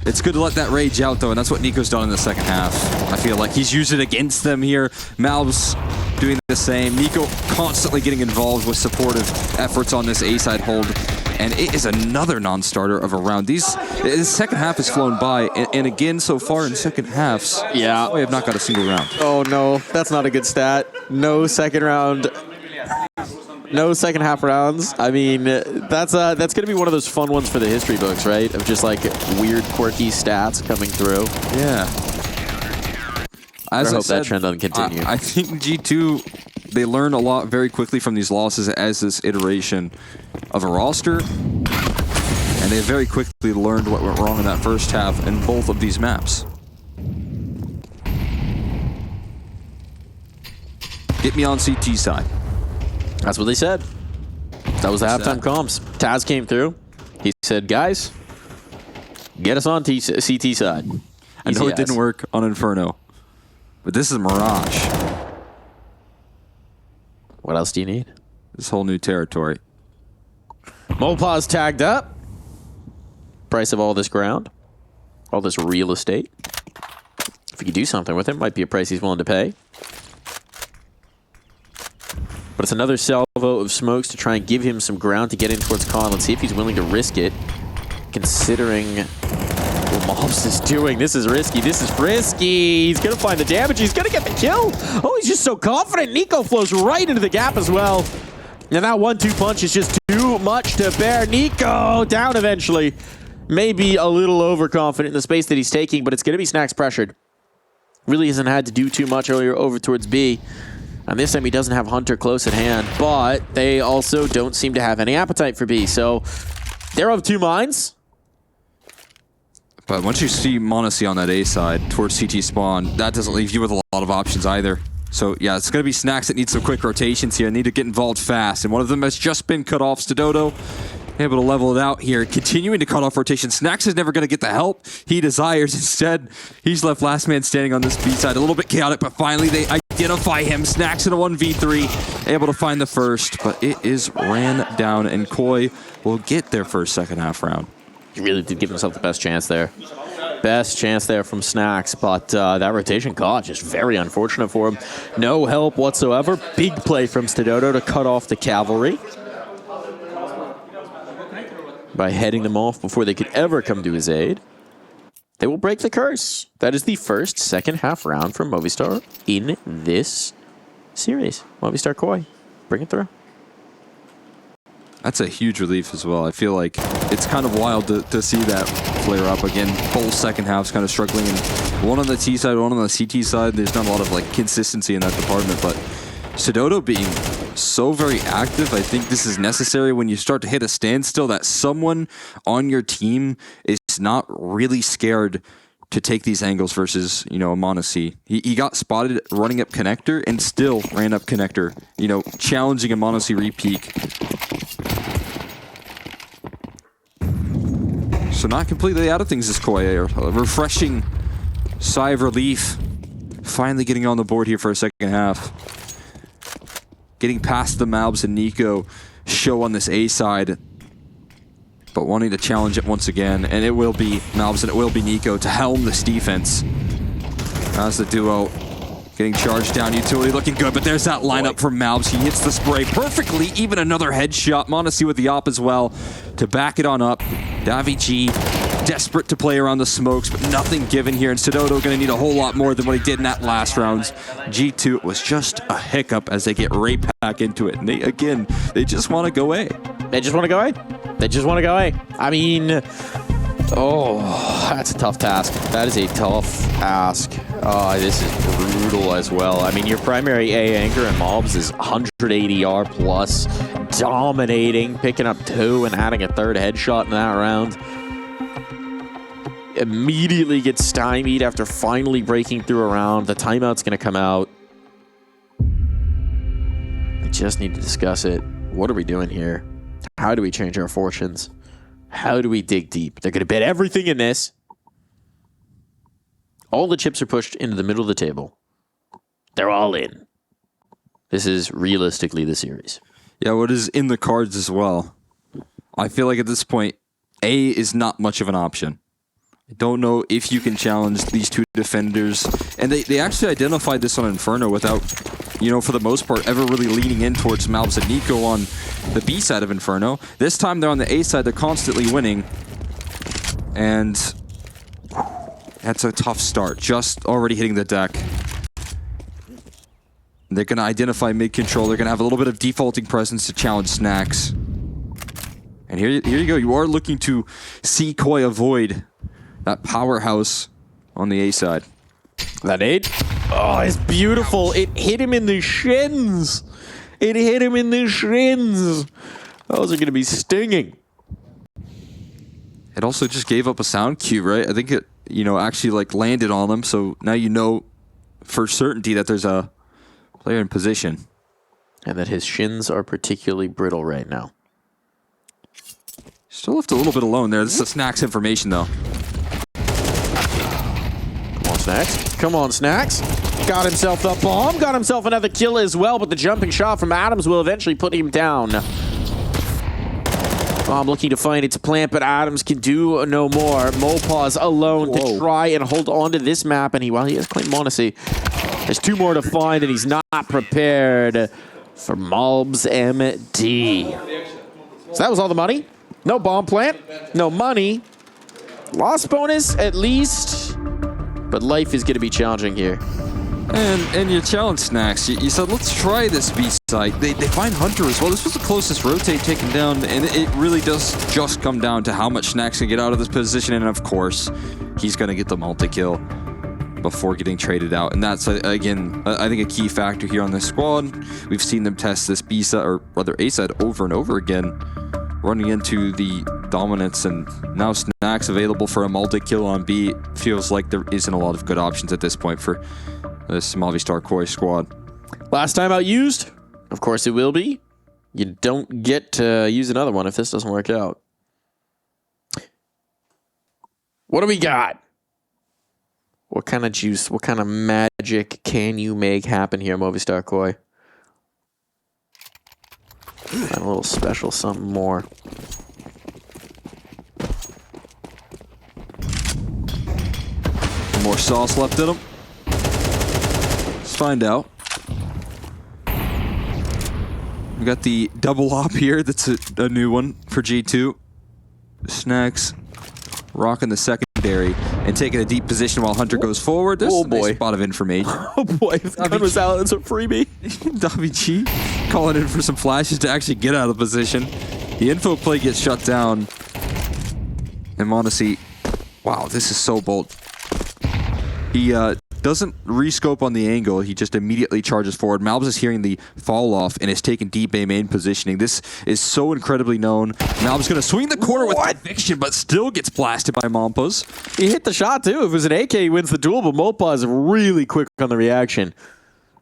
It's good to let that rage out, though, and that's what Nico's done in the second half. I feel like he's used it against them here. Malb's doing the same. Nico constantly getting involved with supportive efforts on this A-side hold, and it is another non-starter of a round. The second half has flown by, and again, so far in second halfs, Yeah. we have not got a single round. Oh, no. That's not a good stat. No second round. No second half rounds. I mean, that's going to be one of those fun ones for the history books, right? Of just like weird, quirky stats coming through. Yeah. I hope that trend doesn't continue. I think G2, they learn a lot very quickly from these losses as this iteration of a roster. And they very quickly learned what went wrong in that first half in both of these maps. Get me on CT side. That's what they said. That was the halftime comms. Taz came through. He said, guys, get us on CT side. I know it didn't work on Inferno, but this is Mirage. What else do you need? This whole new territory. Mopaw's tagged up. Price of all this ground. All this real estate. If you could do something with him, might be a price he's willing to pay. But it's another salvo of smokes to try and give him some ground to get in towards Con. Let's see if he's willing to risk it, considering what Mobs is doing. This is risky. This is frisky. He's going to find the damage. He's going to get the kill. Oh, he's just so confident. Nico flows right into the gap as well. And that 1-2 punch is just too much to bear. Nico down eventually. Maybe a little overconfident in the space that he's taking, but it's going to be Snacks pressured. Really hasn't had to do too much earlier over towards B. And this time he doesn't have Hunter close at hand, but they also don't seem to have any appetite for B. So they're of two minds. But once you see Monacy on that A side towards CT spawn, that doesn't leave you with a lot of options either. So yeah, it's going to be Snacks that need some quick rotations here. Need to get involved fast. And one of them has just been cut off. Stododo able to level it out here. Continuing to cut off rotation. Snacks is never going to get the help he desires. Instead, he's left last man standing on this B side. A little bit chaotic, but finally they identify him. Snacks in a 1v3. Able to find the first, but it is ran down, and Koi will get their first second half round. He really did give himself the best chance there. Best chance there from Snacks, but that rotation caught, just very unfortunate for him. No help whatsoever. Big play from Stododo to cut off the cavalry by heading them off before they could ever come to his aid. They will break the curse. That is the first second half round from Movistar in this series. Movistar Koi, bring it through. That's a huge relief as well. I feel like it's kind of wild to see that flare up again. Both second halves kind of struggling. And one on the T side, one on the CT side. There's not a lot of like consistency in that department. But Stododo being so very active, I think this is necessary when you start to hit a standstill, that someone on your team is not really scared to take these angles versus, you know, Monacy. He got spotted running up connector and still ran up connector, you know, challenging a Monacy re-peek. So not completely out of things is Koi. A refreshing sigh of relief. Finally getting on the board here for a second half. Getting past the Malbs and Nico show on this A side. But wanting to challenge it once again. And it will be Malbs and it will be Nico to helm this defense. As the duo getting charged down. Utility looking good, but there's that lineup from Malbs. He hits the spray perfectly. Even another headshot. Monacy with the op as well to back it on up. Davi G desperate to play around the smokes, but nothing given here. And Stododo going to need a whole lot more than what he did in that last round. G2 was just a hiccup as they get right back into it. And they just want to go A. They just want to go A. They just want to go A. I mean, oh, that's a tough task. That is a tough ask. This is brutal as well. I mean, your primary A anchor in mobs is 180R plus, dominating, picking up 2 and adding a third headshot in that round. Immediately gets stymied after finally breaking through a round. The timeout's going to come out. I just need to discuss it. What are we doing here? How do we change our fortunes? How do we dig deep? They're going to bet everything in this. All the chips are pushed into the middle of the table. They're all in. This is realistically the series. Yeah, what is in the cards as well. I feel like at this point, A is not much of an option. I don't know if you can challenge these two defenders. And they actually identified this on Inferno without, you know, for the most part, ever really leaning in towards Malbs and Nico on the B side of Inferno. This time they're on the A side, they're constantly winning. And that's a tough start, just already hitting the deck. They're going to identify mid-control. They're going to have a little bit of defaulting presence to challenge Snacks. And here you go. You are looking to see Koi avoid that powerhouse on the A side. That nade? Oh, it's beautiful. It hit him in the shins. It hit him in the shins. Those are going to be stinging. It also just gave up a sound cue, right? I think it, you know, actually like landed on them. So now you know for certainty that there's a player in position. And that his shins are particularly brittle right now. Still left a little bit alone there. This is Snacks information, though. Come on, Snacks. Come on, Snacks. Got himself the bomb. Got himself another kill as well, but the jumping shot from Adams will eventually put him down. Bomb looking to find its plant, but Adams can do no more. Mopaz alone to try and hold on to this map, and he has claimed Monacy. There's 2 more to find, and he's not prepared for Malbs MD. So that was all the money. No bomb plant, no money. Loss bonus, at least. But life is going to be challenging here. And you challenge Snacks. You said, let's try this B site. They find Hunter as well. This was the closest rotate taken down, and it really does just come down to how much Snacks can get out of this position. And of course, he's going to get the multi-kill before getting traded out. And that's, again, I think a key factor here on this squad. We've seen them test this B side, or rather A side, over and over again, running into the dominance, and now Snacks available for a multi-kill on B. Feels like there isn't a lot of good options at this point for this Movistar Koi squad. Last time out used? Of course it will be. You don't get to use another one if this doesn't work out. What do we got? What kind of juice, what kind of magic can you make happen here, Movistar Koi? And a little special something more. more sauce left in him. Let's find out. We got the double op here. That's a new one for G2. Snacks rocking the secondary and taking a deep position while Hunter goes forward. There's a nice spot of information. Oh boy, if the gun was out, it's a freebie. Davi G calling in for some flashes to actually get out of position. The info play gets shut down. And Monacy, wow, this is so bold. He doesn't rescope on the angle. He just immediately charges forward. Malbs is hearing the fall off and is taking deep A main positioning. This is so incredibly known. Malbs going to swing the corner with conviction, but still gets blasted by Mompas. He hit the shot too. If it was an AK, he wins the duel, but Mopa is really quick on the reaction.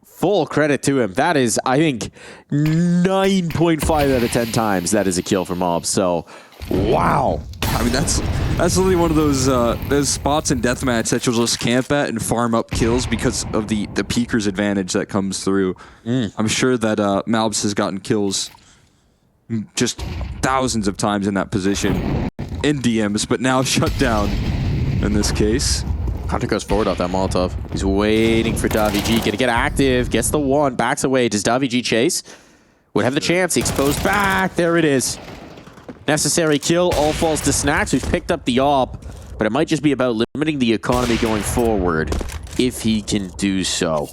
Full credit to him. That is, I think, 9.5 out of 10 times that is a kill for Mobs. So, wow. I mean, that's literally one of those spots in deathmatch that you'll just camp at and farm up kills because of the peeker's advantage that comes through. I'm sure that Malbs has gotten kills just thousands of times in that position in DMs, but now shut down in this case. Hunter goes forward off that Molotov. He's waiting for Davi G. Gonna get active. Gets the one. Backs away. Does Davi G chase? Would have the chance. He exposed back. There it is. Necessary kill. All falls to Snacks, who's picked up the op. But it might just be about limiting the economy going forward if he can do so.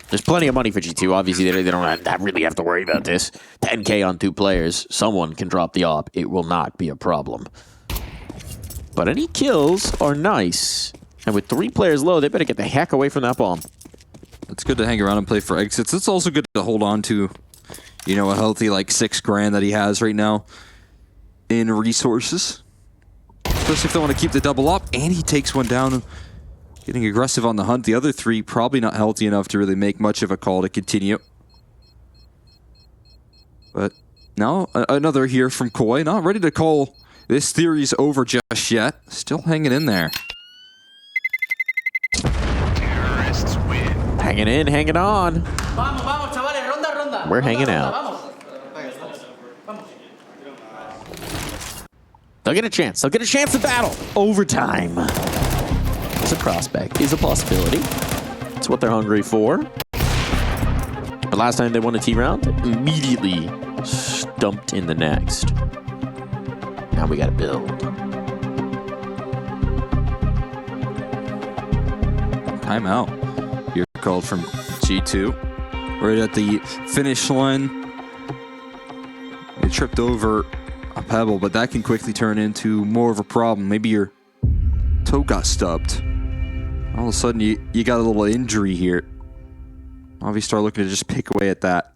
There's plenty of money for G2. Obviously, they don't really have to worry about this. 10K on 2 players. Someone can drop the op. It will not be a problem. But any kills are nice. And with 3 players low, they better get the heck away from that bomb. It's good to hang around and play for exits. It's also good to hold on to, you know, a healthy like $6,000 that he has right now in resources. Especially if they want to keep the double up. And he takes one down, getting aggressive on the hunt. The other 3 probably not healthy enough to really make much of a call to continue. But now another here from Koi. Not ready to call this series over just yet. Still hanging in there. Hanging in, hanging on. We're hanging out. They'll get a chance. They'll get a chance to battle. Overtime. It's a prospect. It's a possibility. It's what they're hungry for. But last time they won a T round, immediately stumped in the next. Now we gotta build. Timeout. Here called from G2. Right at the finish line. They tripped over a pebble, but that can quickly turn into more of a problem. Maybe your toe got stubbed. All of a sudden, you got a little injury here. Obviously, start looking to just pick away at that.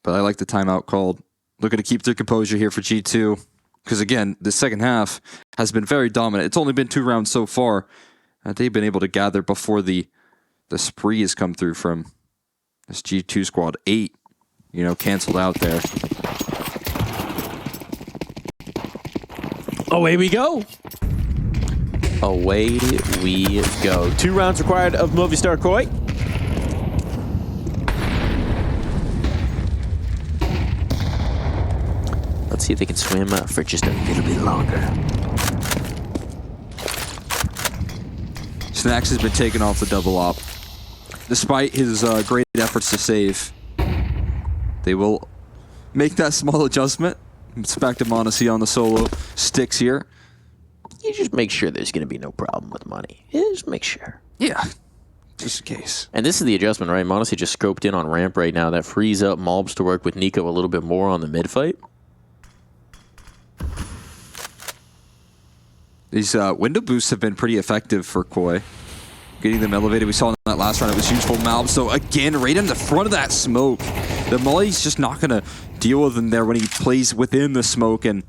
But I like the timeout called. Looking to keep their composure here for G2. Because again, the second half has been very dominant. It's only been 2 rounds so far. They've been able to gather before the spree has come through from this G2 squad. 8, you know, canceled out there. Away we go. Away we go. 2 rounds required of Movistar Koi. Let's see if they can swim for just a little bit longer. Snacks has been taken off the double op. Despite his great efforts to save, they will make that small adjustment. It's back to Monacy on the solo sticks here. You just make sure there's going to be no problem with money. Just make sure. Yeah, just in case. And this is the adjustment, right? Monacy just scoped in on ramp right now. That frees up Malbs to work with Nico a little bit more on the mid fight. These window boosts have been pretty effective for Koi. Getting them elevated. We saw in that last round it was useful. Malbs, so again, right in the front of that smoke. The Molly's just not going to deal with him there when he plays within the smoke, and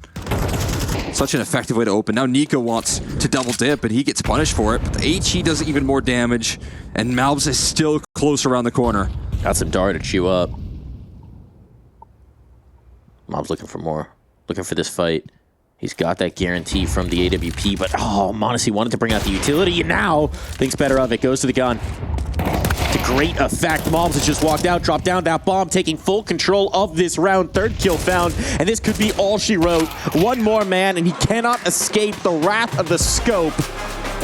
such an effective way to open. Now Nico wants to double dip, and he gets punished for it. But the HE does even more damage, and Malbs is still close around the corner. Got some dart to chew up. Malbs looking for more. Looking for this fight. He's got that guarantee from the AWP, but Monacy wanted to bring out the utility, and now thinks better of it. Goes to the gun. To great effect. Malbs has just walked out, dropped down that bomb, taking full control of this round. 3rd kill found, and this could be all she wrote. One more man, and he cannot escape the wrath of the scope.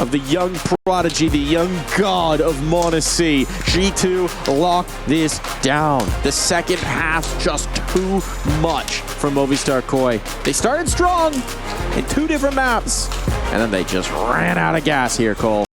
of the young prodigy, the young god of Monacy. G2 lock this down. The second half just too much for Movistar Koi. They started strong in 2 different maps, and then they just ran out of gas here, Cole.